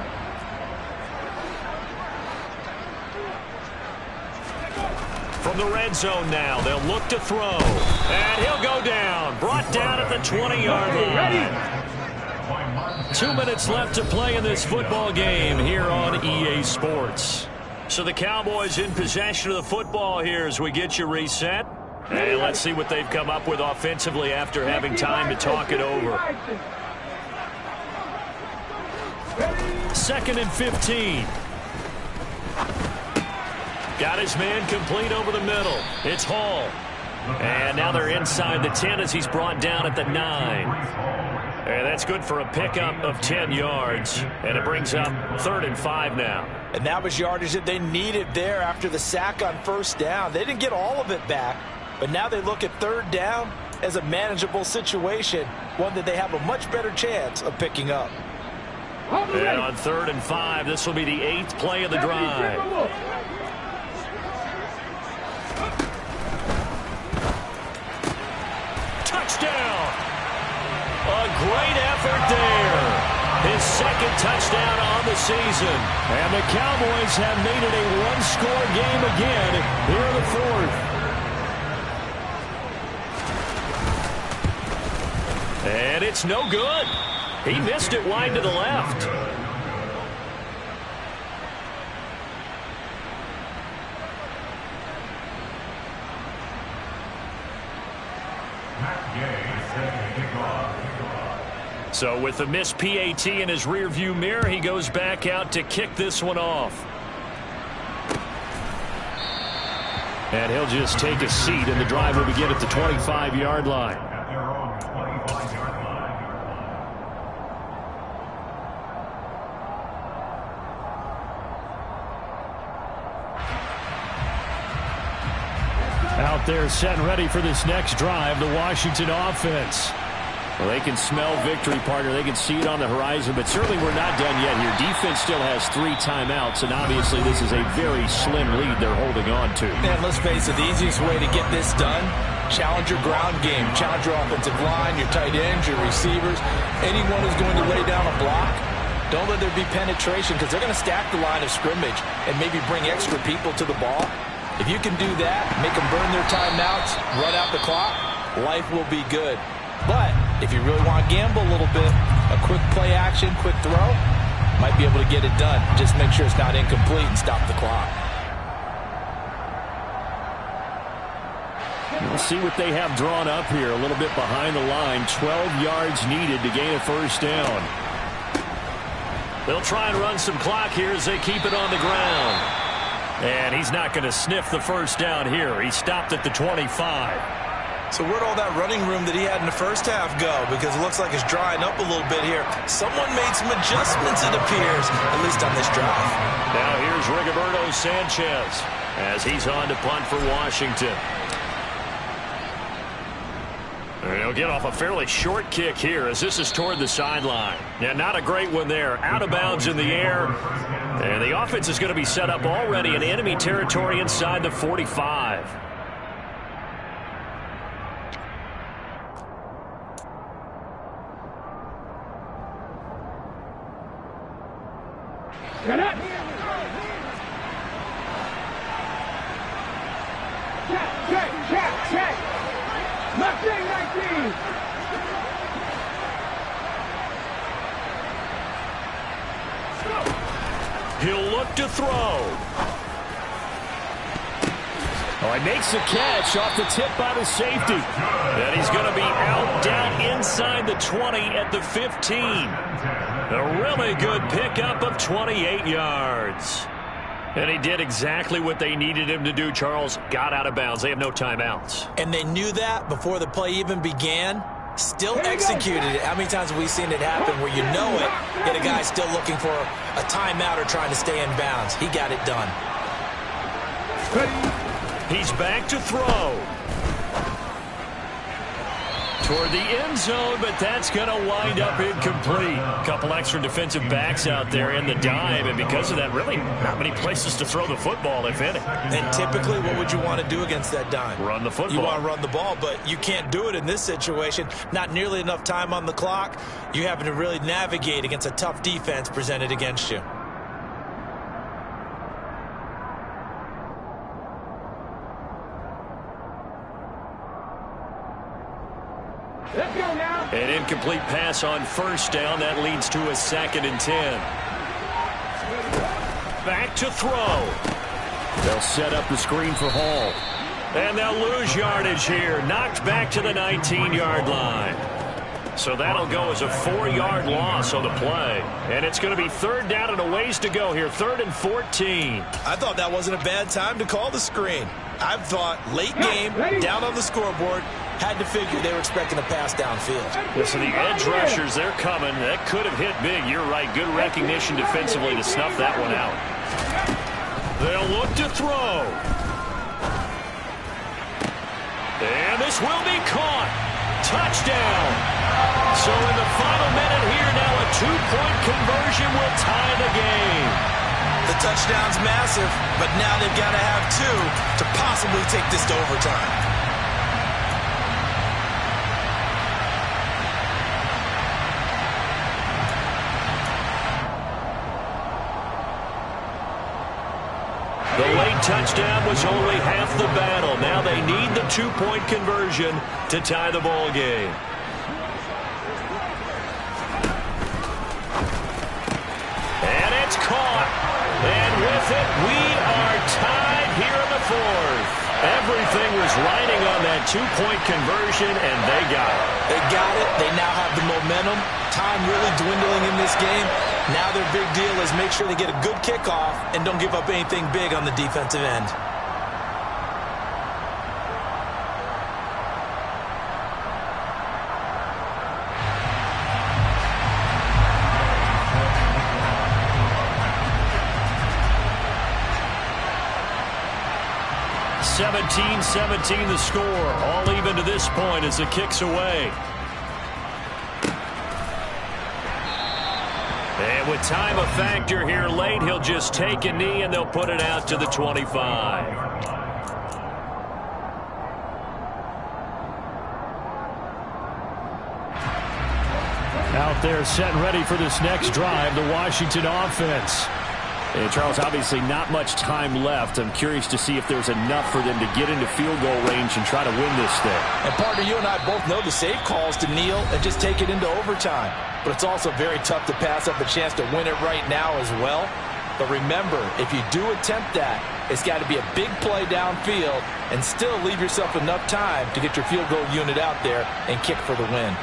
From the red zone now, they'll look to throw. And he'll go down. Brought down at the 20-yard line. 2 minutes left to play in this football game here on EA Sports. So the Cowboys in possession of the football here as we get you reset. And let's see what they've come up with offensively after having time to talk it over. 2nd and 15. Got his man complete over the middle. It's Hall. And now they're inside the 10 as he's brought down at the 9. And that's good for a pickup of 10 yards. And it brings up 3rd and 5 now. And that was yardage that they needed there after the sack on 1st down. They didn't get all of it back, but now they look at 3rd down as a manageable situation, one that they have a much better chance of picking up. And on 3rd and 5, this will be the 8th play of the drive. Touchdown! A great effort there. His 2nd touchdown on the season. And the Cowboys have made it a one-score game again here in the 4th. And it's no good. He missed it wide to the left. So with the missed PAT in his rearview mirror, he goes back out to kick this one off. And he'll just take a seat, and the drive will begin at the 25-yard line. Out there set and ready for this next drive, the Washington offense. Well, they can smell victory, partner. They can see it on the horizon, but certainly we're not done yet here. Defense still has 3 timeouts, and obviously this is a very slim lead they're holding on to. And let's face it, the easiest way to get this done, challenge your ground game. Challenge your offensive line, your tight ends, your receivers. Anyone who's going to lay down a block, don't let there be penetration because they're going to stack the line of scrimmage and maybe bring extra people to the ball. If you can do that, make them burn their timeouts, run out the clock, life will be good. But if you really want to gamble a little bit, a quick play action, quick throw, might be able to get it done. Just make sure it's not incomplete and stop the clock. We'll see what they have drawn up here. A little bit behind the line. 12 yards needed to gain a 1st down. They'll try and run some clock here as they keep it on the ground. And he's not going to sniff the 1st down here. He stopped at the 25. So where'd all that running room that he had in the 1st half go? Because it looks like it's drying up a little bit here. Someone made some adjustments, it appears, at least on this drive. Now here's Rigoberto Sanchez as he's on to punt for Washington. And he'll get off a fairly short kick here as this is toward the sideline. Yeah, not a great one there. Out of bounds in the air. And the offense is going to be set up already in enemy territory inside the 45. Get up! Check! Mustang 19! He'll look to throw. Oh, he makes the catch off the tip by the safety. And he's going to be out down inside the 20 at the 15. A really good pickup of 28 yards. And he did exactly what they needed him to do, Charles. Got out of bounds. They have no timeouts. And they knew that before the play even began. Still executed it. How many times have we seen it happen where you know it, yet a guy's still looking for a timeout or trying to stay in bounds? He got it done. Ready. He's back to throw. Toward the end zone, but that's going to wind up incomplete. A couple extra defensive backs out there in the dime, and because of that, really not many places to throw the football, if any. And typically, what would you want to do against that dime? Run the football. You want to run the ball, but you can't do it in this situation. Not nearly enough time on the clock. You having to really navigate against a tough defense presented against you. Let's go now. An incomplete pass on first down. That leads to a 2nd and 10. Back to throw. They'll set up the screen for Hall. And they'll lose yardage here. Knocked back to the 19-yard line. So that'll go as a 4-yard loss on the play. And it's going to be 3rd down and a ways to go here. 3rd and 14. I thought that wasn't a bad time to call the screen. I thought late game, down on the scoreboard, had to figure they were expecting a pass downfield. Listen, the edge rushers, they're coming. That could have hit big. You're right. Good recognition defensively to snuff that one out. They'll look to throw. And this will be caught. Touchdown. So in the final minute here now, a 2-point conversion will tie the game. The touchdown's massive, but now they've got to have 2 to possibly take this to overtime. The late touchdown was only half the battle. Now they need the 2-point conversion to tie the ball game. And it's caught. And with it, we are tied here in the 4th. Everything was riding on that 2-point conversion, and they got it. They got it. They now have the momentum. Time really dwindling in this game. Now their big deal is make sure they get a good kickoff and don't give up anything big on the defensive end. (17-17) the score. All even to this point as the kick's away. And with time a factor here late, he'll just take a knee and they'll put it out to the 25. Out there set and ready for this next drive, the Washington offense. And Charles, obviously not much time left. I'm curious to see if there's enough for them to get into field goal range and try to win this thing. And partner, you and I both know the safe calls to kneel and just take it into overtime. But it's also very tough to pass up a chance to win it right now as well. But remember, if you do attempt that, it's got to be a big play downfield and still leave yourself enough time to get your field goal unit out there and kick for the win.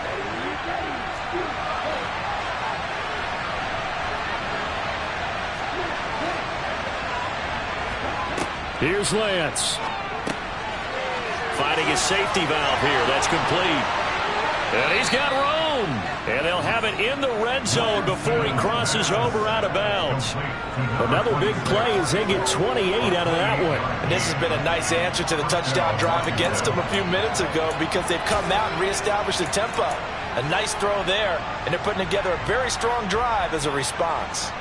Here's Lance. Finding a safety valve here. That's complete. And he's got room. And they'll have it in the red zone before he crosses over out of bounds. Another big play as they get 28 out of that one. And this has been a nice answer to the touchdown drive against them a few minutes ago because they've come out and reestablished the tempo. A nice throw there, and they're putting together a very strong drive as a response.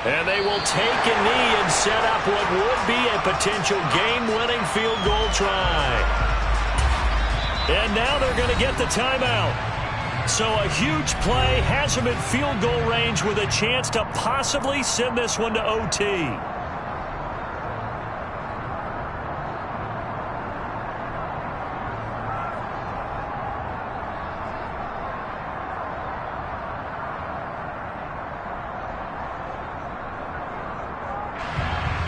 And they will take a knee and set up what would be a potential game-winning field goal try. And now they're going to get the timeout. So a huge play has them in field goal range with a chance to possibly send this one to OT.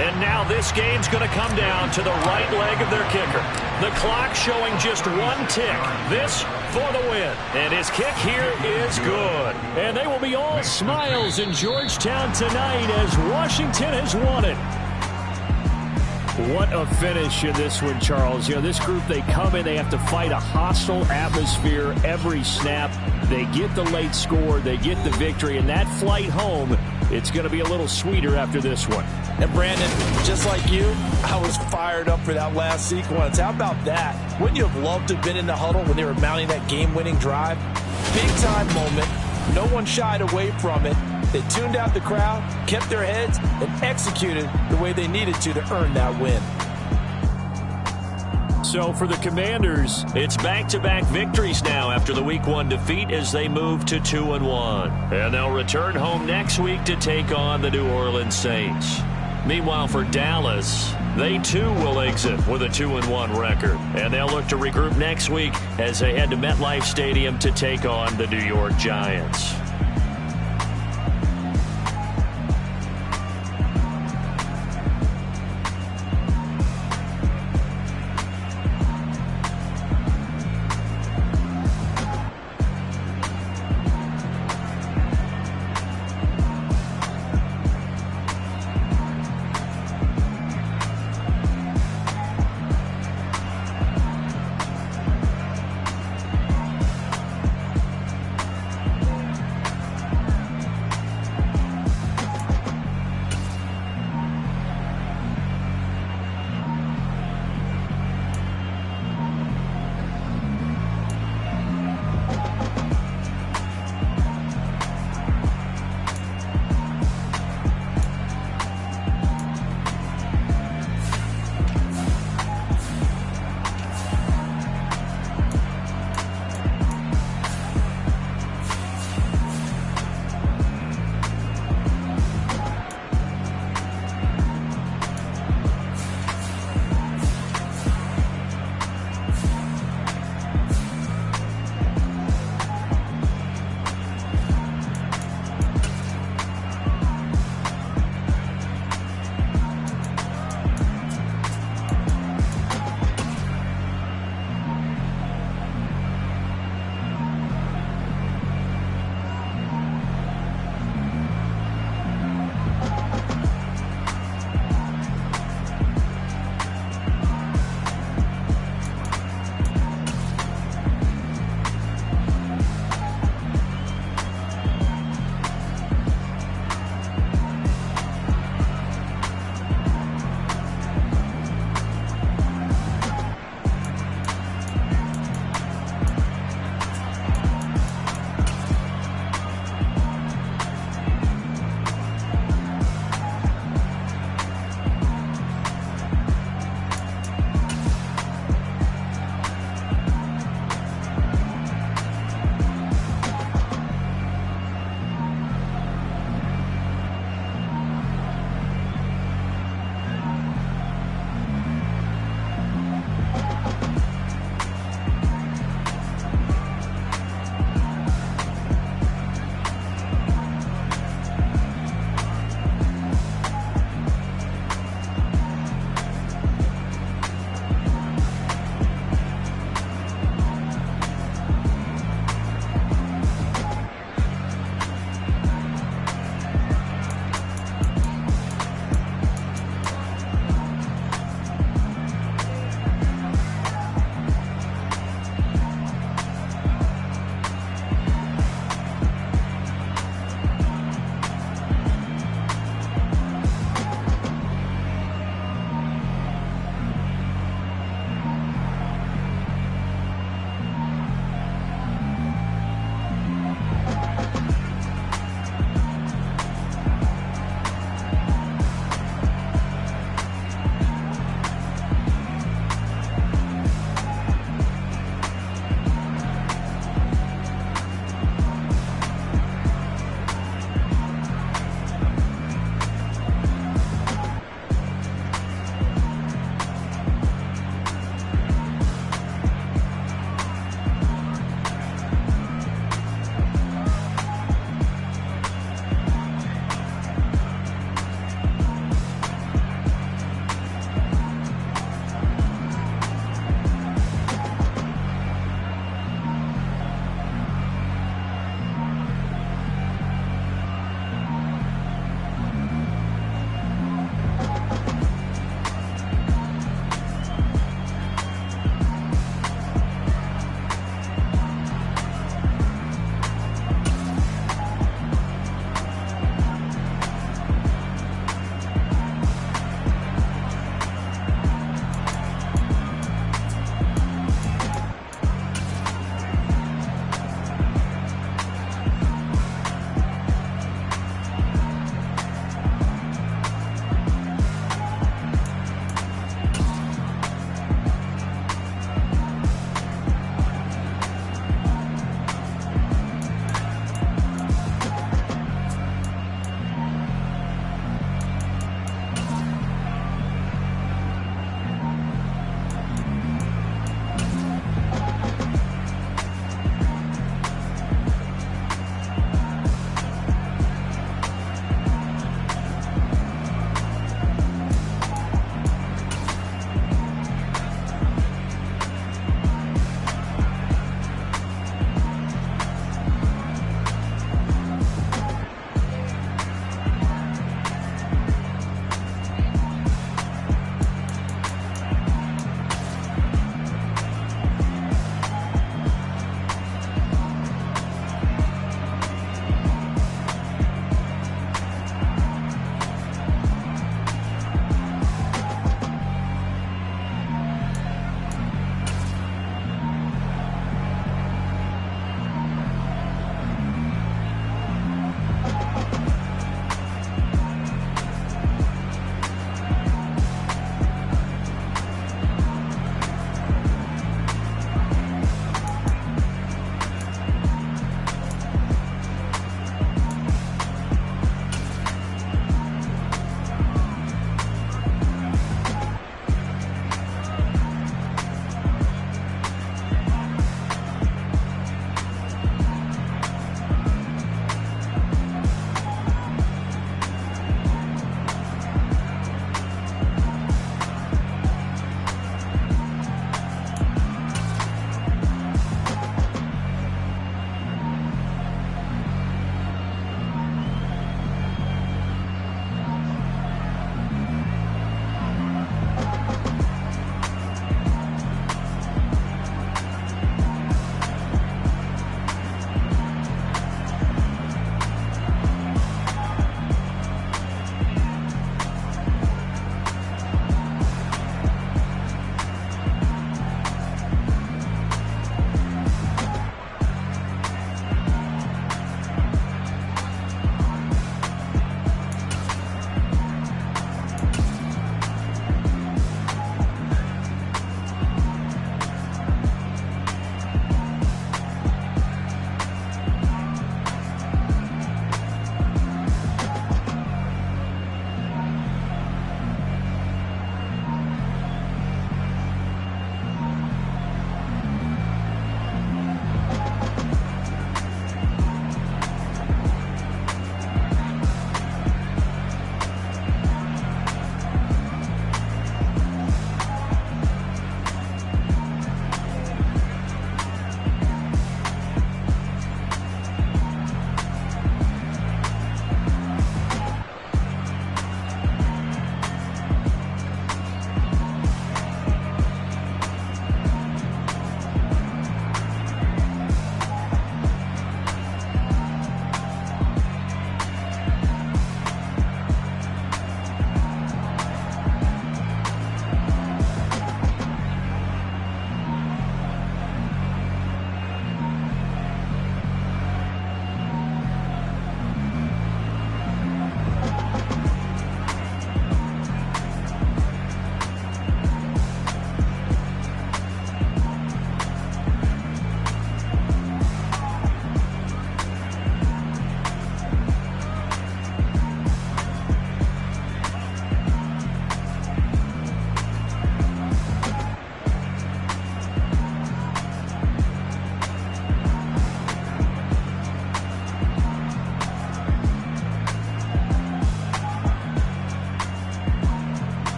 And now this game's going to come down to the right leg of their kicker. The clock showing just 1 tick. This for the win. And his kick here is good. And they will be all smiles in Georgetown tonight as Washington has won it. What a finish in this one, Charles. You know, this group, they come in, they have to fight a hostile atmosphere every snap. They get the late score, they get the victory, and that flight home, it's going to be a little sweeter after this one. And Brandon, just like you, I was fired up for that last sequence. How about that? Wouldn't you have loved to have been in the huddle when they were mounting that game-winning drive? Big-time moment. No one shied away from it. They tuned out the crowd, kept their heads, and executed the way they needed to earn that win. So for the Commanders, it's back-to-back victories now after the Week 1 defeat as they move to 2-1. And they'll return home next week to take on the New Orleans Saints. Meanwhile, for Dallas, they too will exit with a 2-1 record. And they'll look to regroup next week as they head to MetLife Stadium to take on the New York Giants.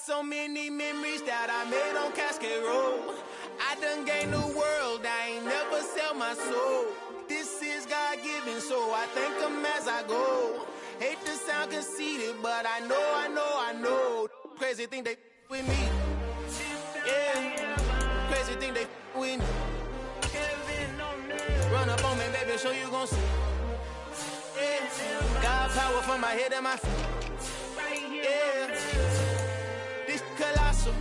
so many memories that I made on Cascade Road. I done gained the world, I ain't never sell my soul. This is God-given, so I thank him as I go. Hate to sound conceited, but I know. Crazy thing they with me. Yeah, crazy thing they with me. Run up on me, baby, show you gon' see. Yeah, God power from my head and my feet. Yeah, this colossal.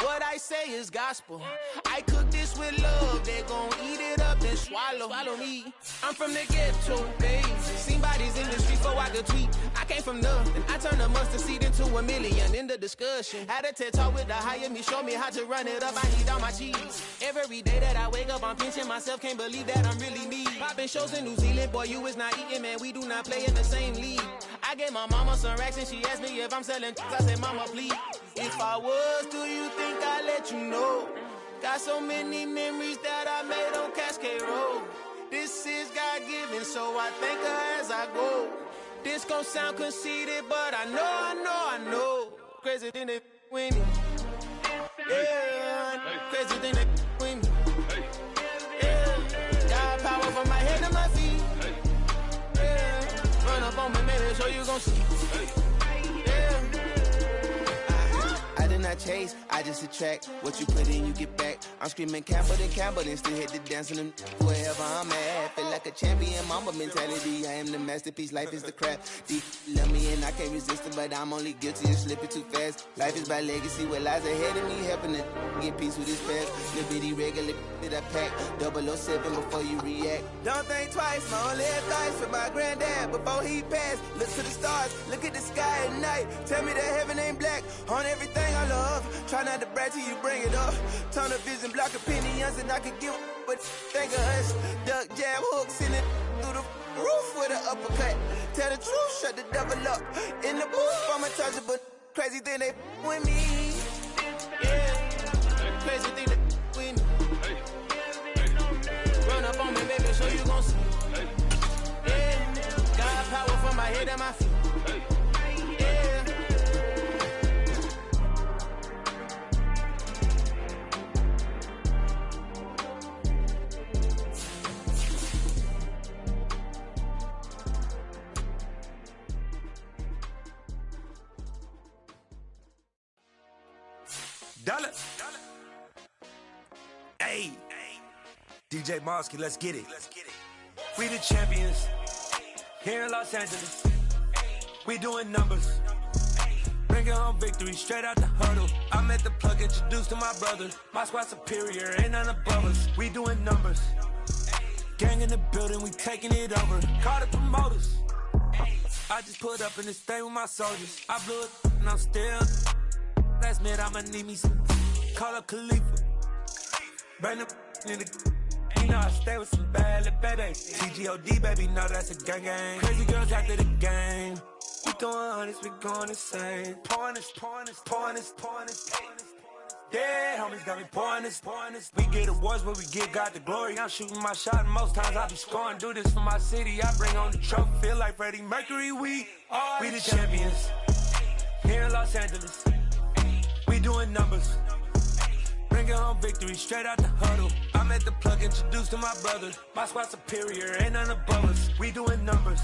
What I say is gospel. I cook this with love. They gon' eat it up and swallow me. I'm from the ghetto, babe. Seen bodies in the streets before I could tweet. I came from nothing. I turned a mustard seed into a million. In the discussion, had a TED talk with the higher me. Show me how to run it up. I need all my cheese. Every day that I wake up, I'm pinching myself. Can't believe that I'm really me. Popping shows in New Zealand, boy, you is not eating, man. We do not play in the same league. I gave my mama some racks and she asked me if I'm selling. I said, mama, please. If I was, do you think I'd let you know? Got so many memories that I made on Cascade Road. This is God-given, so I thank her as I go. This gon' sound conceited, but I know. Crazy thing they with me. Yeah, crazy thing they with me. Yeah, got power from my head to my feet. Yeah, run up on me, maybe show you gon' see. I chase, I just attract what you put in, you get back. I'm screaming Campbell, then still hit the dance and wherever I'm at. Feel like a champion, mama mentality. I am the masterpiece, life is the crap. Deep love me and I can't resist it, but I'm only guilty of slipping too fast. Life is by legacy, what lies ahead of me, helping to get peace with this past. Little bitty regular that I pack, 007 before you react. Don't think twice, my only advice for my granddad before he passed. Look to the stars, look at the sky at night. Tell me that heaven ain't black on everything I love. Try not to brag till you bring it up. Turn the vision, block opinions, and I could give but think of us. Duck, jab, hooks in it through the roof with an uppercut. Tell the truth, shut the devil up. In the booth, I'm untouchable. Crazy thing they with me. Yeah, crazy thing they with me. Run up on me, baby, so you gon' see. Yeah, got power from my head and my feet. Dollar. Hey, DJ Mosky, let's get it. We the champions here in Los Angeles. We doing numbers. Bringing home victory straight out the huddle. I met the plug, introduced to my brother. My squad superior, ain't none above us. We doing numbers. Gang in the building, we taking it over. Call the promoters. I just put up in this thing with my soldiers. I blew it and I'm still. Last minute, I'ma need me some. Call up Khalifa. Bring the in the. You know I stay with some bad little baby. TGOD, baby, know that's a gang gang. Crazy girls after the game. We throwing hundreds, we going insane. Pouring this. Yeah, homies got me pouring this. We get awards, but we give God the glory. I'm shooting my shot, and most times I be scoring. Do this for my city, I bring on the trophy. Feel like Freddie Mercury, we the champions here in Los Angeles. We doing numbers. Bringing home victory straight out the huddle. I met the plug, introduced to my brother. My squad superior, ain't none above us. We doing numbers.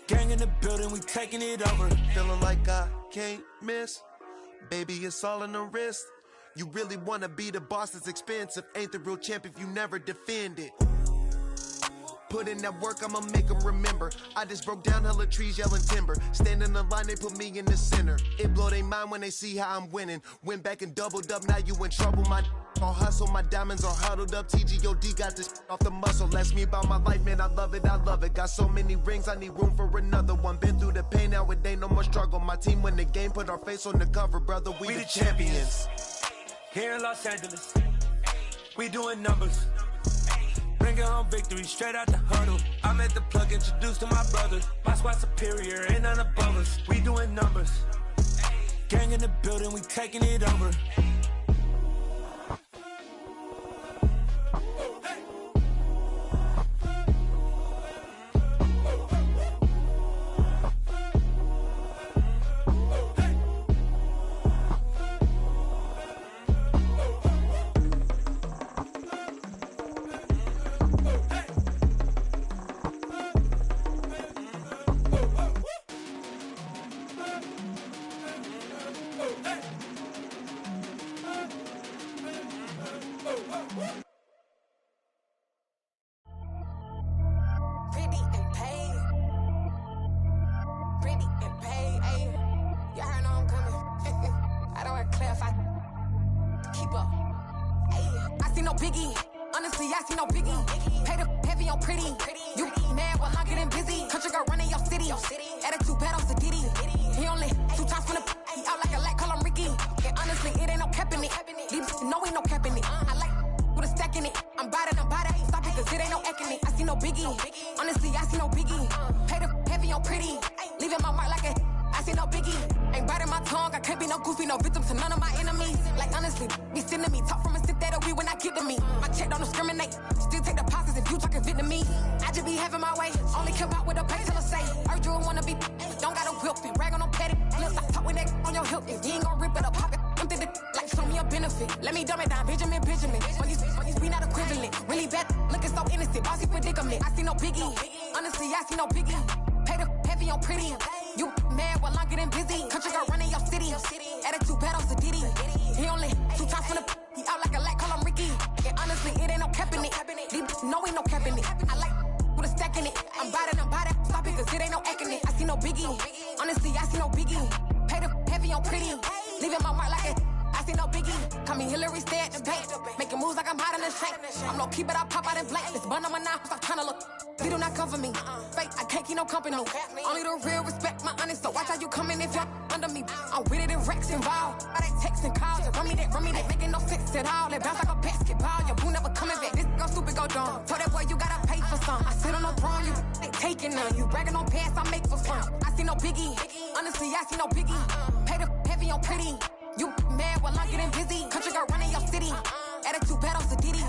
Gang in the building, we taking it over. Feeling like I can't miss. Baby, it's all in the wrist. You really wanna be the boss, it's expensive. Ain't the real champ if you never defend it. Put in that work, I'ma make them remember. I just broke down hella trees, yelling timber. Stand in the line, they put me in the center. It blow their mind when they see how I'm winning. Went back and doubled up, now you in trouble. My all hustle, my diamonds are huddled up. TGOD got this off the muscle. Ask me about my life, man, I love it. Got so many rings, I need room for another one. Been through the pain, now it ain't no more struggle. My team win the game, put our face on the cover, brother. We the champions. Here in Los Angeles, we doing numbers. Bringing home victory straight out the huddle. I met the plug, introduced to my brother. My squad superior, ain't none above us. We doing numbers. Gang in the building, we taking it over. Pretty and paid. Pretty and paid, ayy. You heard know I'm coming. I don't want to clarify. Keep up. Ayy. I see no biggie. Honestly, I see no biggie. Pay the heavy on pretty. You mad while I'm getting busy. Country girl running your city. Attitude bad on Diddy. He only 2 times from the he out like a light, call him Ricky. And honestly, it ain't no cap in it. Leave no ain't no cap in it. I like with a stack in it. I'm bad. Stop it, cause it ain't no eck in it. I see no biggie. Honestly, I see no biggie. Pay the heavy on pretty. Leaving my mark like a I see no biggie. Ain't biting my tongue. I can't be no goofy, no victim to none of my enemies. Like honestly, be sending me talk from a sit that'll be when I get to me. My check don't discriminate. Still take deposits if you talking Vietnamese. I just be having my way. Only come out with a pay till I say. Urge you wanna be. Don't got a whip and rag on no petty. Lips, I talk with that on your hip. If you ain't gon' rip it up, pop it. Empty the like show me a benefit. Let me dumb it down, Benjamin. When you be not equivalent. Really bad, looking so innocent. Bossy predicament. I see no biggie. Honestly, I see no biggie. Pay the heavy on pretty. You mad while I'm getting busy. Country girl running your city. Attitude bad on Diddy. He only 2 times from the he out like a light, call him Ricky. And honestly, it ain't no cap in it. No ain't no cap in it. I like with a stack in it. I'm bad. Stop it, cause it ain't no eck in it. I see no biggie. Honestly, I see no biggie. Pay the heavy on pretty. Leaving my mark like a I see no biggie. Call me Hillary, stay at the bank. Making moves like I'm hot in the shank. I'm low key, but I pop out in blank. This bun on my knife, I'm trying to look. They do not cover me. Fake, I can't keep no company. Only the real respect my honest. So watch how you coming if you're under me. I'm with it and Rex involved. All they texting calls. Just run me that. Making no sense at all. They bounce like a basketball. Your boo never coming back. This go stupid, go dumb. Told that boy you gotta pay for some. I sit on no throne, you ain't taking none. You bragging on pants, I make for fun. I see no biggie. Honestly, I see no biggie. Pay the heavy on pretty. You mad while I'm getting busy. Country girl running your city. Attitude bad on Diddy.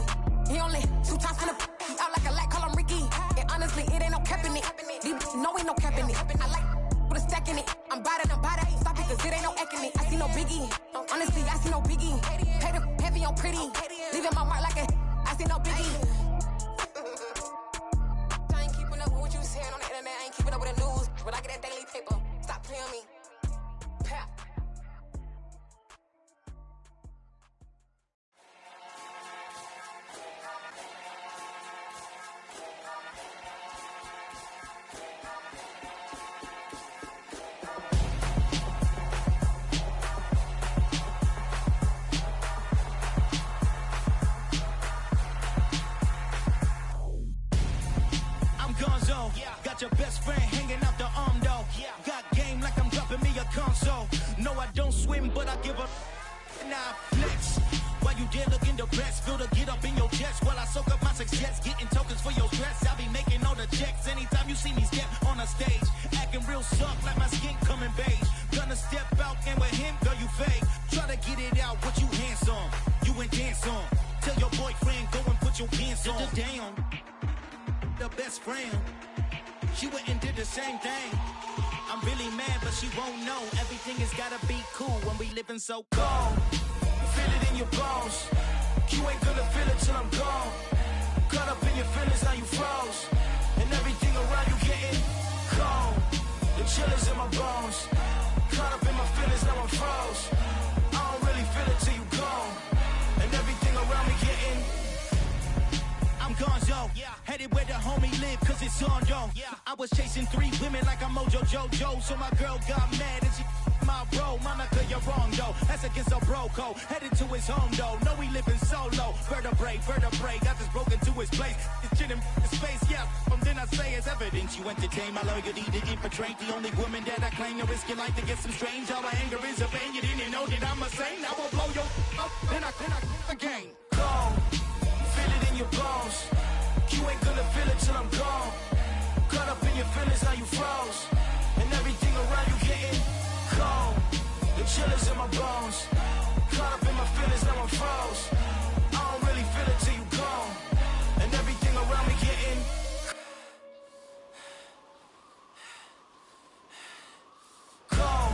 He only 2 times from the he out like a light, call him Ricky. And honestly, it ain't no cap in it. No ain't no cap in it. I like with a stack in it. I'm bad. Stop it, cause it ain't no eck in it. I see no biggie. Honestly, I see no biggie. Pay the heavy on pretty. Leaving my mark like a I see no biggie. I ain't keeping up with what you saying on the internet. I ain't keeping up with the news. But I get that daily paper. Stop playing me. Pap. Got your best friend hanging out the arm though. Got game like I'm dropping me a console. No, I don't swim, but I give a now flex. While you dare look in the best, feel the get up in your chest while I soak up my success, getting tokens for your stress. I be making all the checks anytime you see me step on a stage, acting real suck like my skin coming beige. Gonna step out and with him, girl, you fake. Try to get it out, what you hands on, you ain't dance on. Tell your boyfriend go and put your pants on. Down, the best friend. She went and did the same thing. I'm really mad, but she won't know. Everything has gotta be cool when we living so cold. Feel it in your bones. You ain't gonna feel it till I'm gone. Caught up in your feelings, now you froze. And everything around you getting cold. The chill is in my bones. Caught up in my feelings, now I'm froze. I don't really feel it till you gone. And everything around me getting I'm gonzo, headed where the homie live, cause it's on, yo. I was chasing 3 women like I'm Mojo Jojo, so my girl got mad and she my bro. Monica, you're wrong, though. That's against a bro code. Headed to his home, though. No, he living solo. Vertebrae, got this broken to his place. It's chin in his face, yeah. Then I say it's evidence you entertain my loyalty to infiltrate. The only woman that I claim to risk your life to get some strange. All my anger is a pain. You didn't know that I'm a saint. I will blow your up, then I again. Go. Feel it in your bones. You ain't gonna feel it till I'm gone. Caught up in your feelings, now you froze. And everything around you getting cold. The chill is in my bones. Caught up in my feelings, now I'm froze. I don't really feel it till you gone. And everything around me getting cold.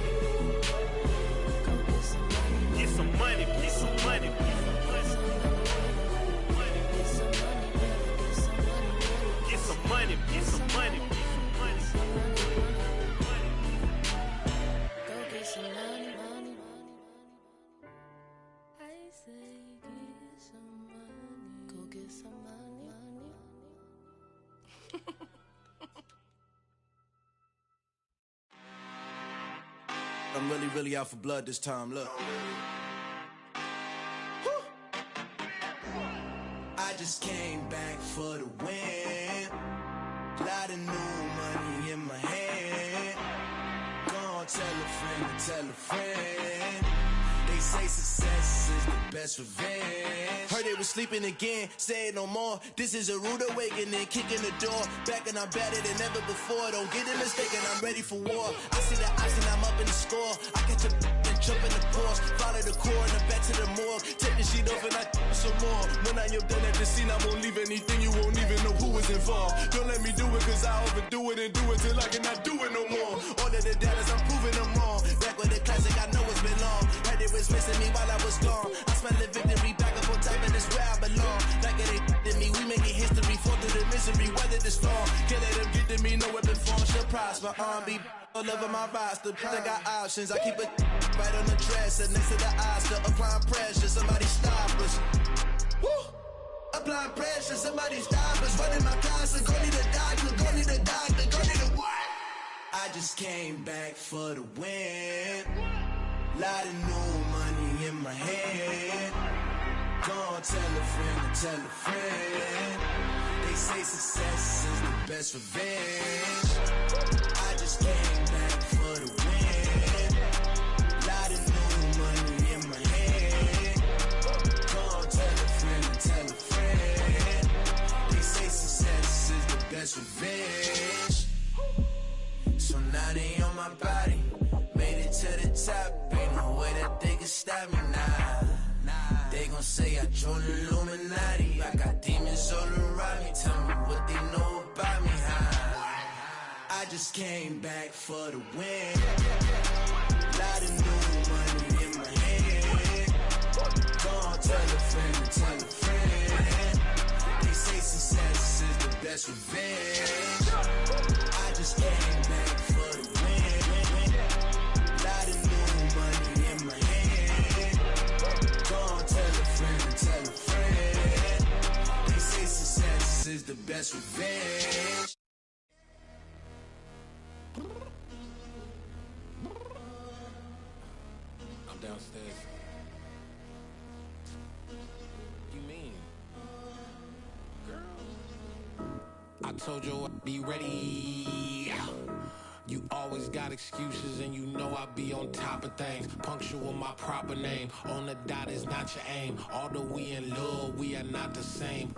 I'm really out for blood this time, look. I just came back for the win. Lot of new money in my hand. Gonna tell a friend. They say success is the best revenge. Heard they was sleeping again, say it no more. This is a rude awakening, kicking the door. Back and I'm better than ever before. Don't get it mistaken, I'm ready for war. I see the ice and I'm up in the score. I catch a and jump in the course. Follow the core and the back to the morgue. Take the sheet off and I some more. When I am done at the scene, I won't leave anything. You won't even know who is involved. Don't let me do it cause I overdo it and do it till I cannot do it no more. All of the doubters, I'm proving them wrong. Back with the classic, I know it's been long. Heard it was missing me while I was gone. I smell the victory back up on top and it's where I belong. Like it ain't to me, we making history. Fall through the misery, weather the storm. Can't let them get to me, no weapon form shall prosper. Be all over my roster. I got options, I keep it right on the dresser. Next to the Oscar, applying pressure. Somebody stop us. Woo! Applying pressure, somebody stop us. Running my closet, go need a doctor, go need a doctor, go need a what? I just came back for the win. Lot of new money in my hand. Gonna tell a friend. They say success is the best revenge. I just came back for the win. Lot of new money in my hand. Gonna tell a friend. They say success is the best revenge. So now they on my body. Made it to the top. Ain't no way that they can stop me now. They gon' say I joined the Illuminati. I got demons all around me. Tell me what they know about me, huh? I just came back for the win. Lot of new money in my hand. Gonna tell a friend. They say success is the best revenge. I just came back for the win. Lot of new money in my hand. Gonna tell a friend. They say success is the best revenge. I'm downstairs. You mean? Girl, I told you I'd be ready. You always got excuses and you know I be on top of things. Punctual my proper name. On the dot is not your aim. Although we in love, we are not the same.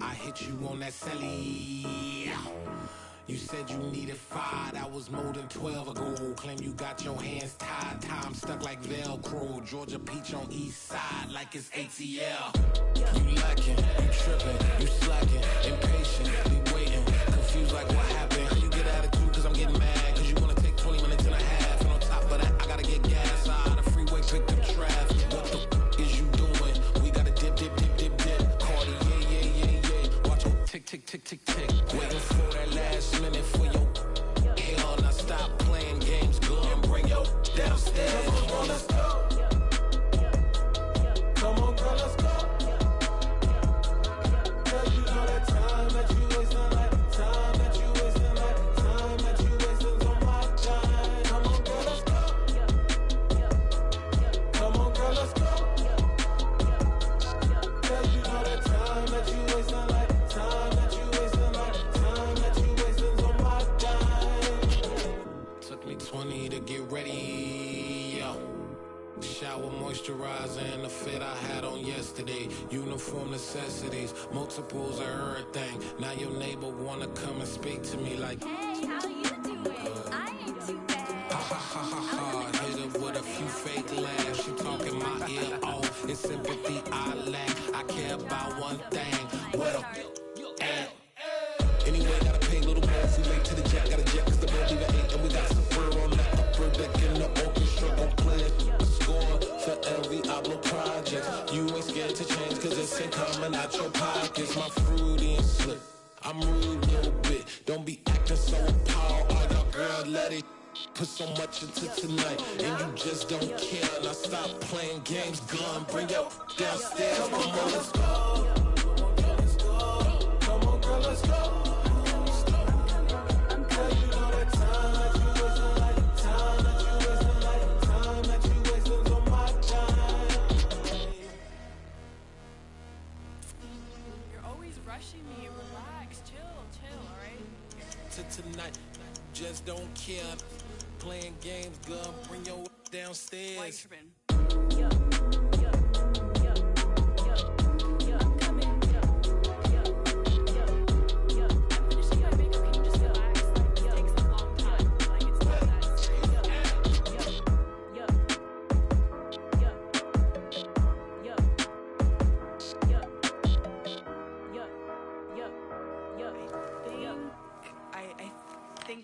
I hit you on that celly. You said you needed 5, that was more than 12 ago. Claim you got your hands tied, time stuck like Velcro. Georgia Peach on east side like it's ATL. You lacking, you tripping, you slacking, impatient, be waiting, confused like what happened. You get attitude cause I'm getting mad, cause you wanna take 20 minutes and a half. And on top of that, I gotta get gas out of the freeway, pick up traffic. What the is you doing? We gotta dip. Cardi, yeah. Watch your tick. Waiting for that last minute for your hell. Now stop playing games, go and bring your downstairs. Come on, let's go. Come on, girl, let's go. Girl, you know that time that you wasting, like time that you wasting, like time that you wasting on my time. Come on, girl, let's go. Come on, girl, let's go. Girl, you know that time that you wasting, like time that you wasting, like time that you wasting on my time. Took me 20 to get ready, yo. Shower moisturizer and the fit I had on yesterday. Uniform necessities, multiples of everything. Now your neighbor wanna come and speak to me like, hey, how you doing? I ain't too bad. Ha. Hit her with a few fake laughs. She talking my ear off. It's sympathy I lack. I care about one thing. What up? Anyway, gotta pay a little more if we late to the jet. Got a jet cause the boat leave at 8. And we got some fur on that upper deck in the orchestra. Don't play it. Score for every Oblo project. You ain't scared to change cause it's ain't coming out your pockets. My fruity and slip. I'm rude a little bit. Don't be acting so appalled. All y'all girl, let it put so much into tonight. And you just don't care. Now stop playing games, gun. Bring your downstairs. Come on, let's go. Come on, girl, let's go. Girl, you know that time that you wasting, like time that you wasting, like just don't care. Playing games, girl, bring your downstairs.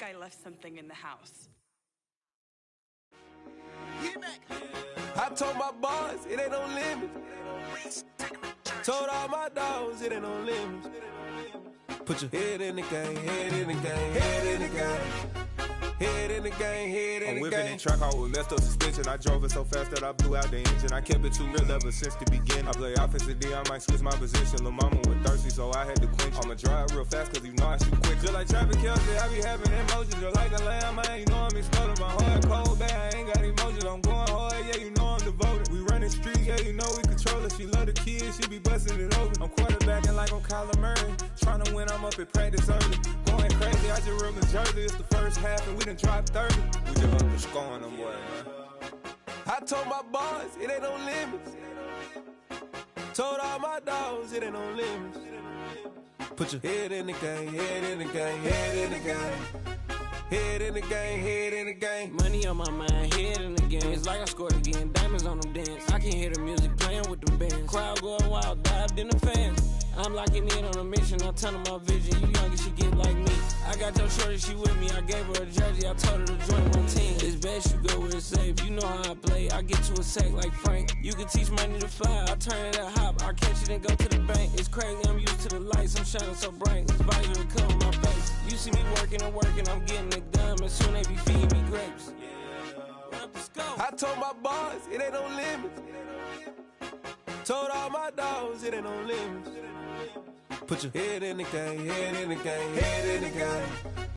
I left something in the house. I told my boys it ain't no limits. Told all my dogs it ain't no limits. Put your head in the game, head in the game, head in the game. Head in the game, head in the game. I'm whipping in track out with messed up suspension. I drove it so fast that I blew out the engine. I kept it too real ever since the beginning. I play offensive D, I might switch my position. Lil' mama was thirsty, so I had to quench. I'ma drive real fast, cause you know I shoot quick. Just like Travis Kelce, I be having emotions. Just like a lamb, man, you know I'm exploding. My heart cold, bad, I ain't got emotions. I'm going hard, yeah, you know I'm devoted. We running streets, yeah, you know we control it. She love the kids, she be busting it over. I'm quarterbacking like I'm Kyler Murray. Trying to win, I'm up at practice early. Going crazy, I just real Jersey. It's the first half, and we done dropped 30. We just up and scoring them, boy, man. I told my boys it ain't no limits. Told all my dogs it ain't no limits. Put your head in the game, head in the game, head in the game. Head in the game, head in the game. Money on my mind, head in the game. It's like I scored again, diamonds on them dance. I can hear the music playing with them bands. Crowd going wild, dived in the fans. I'm locking in on a mission, I'm telling my vision. You young, she get like me. I got your shorty, she with me. I gave her a jersey, I told her to join my team. It's best you go where it's safe. You know how I play. I get to a sack like Frank. You can teach money to fly. I turn it a hop. I catch it and go to the bank. It's crazy, I'm used to the lights. I'm shining so bright. This visor to cover my face. You see me working and working. I'm getting it done. And soon they be feeding me grapes. I told my boys it ain't no limits. Told all my dogs it ain't no limits. Put your head in the game, head in the game, head in the game.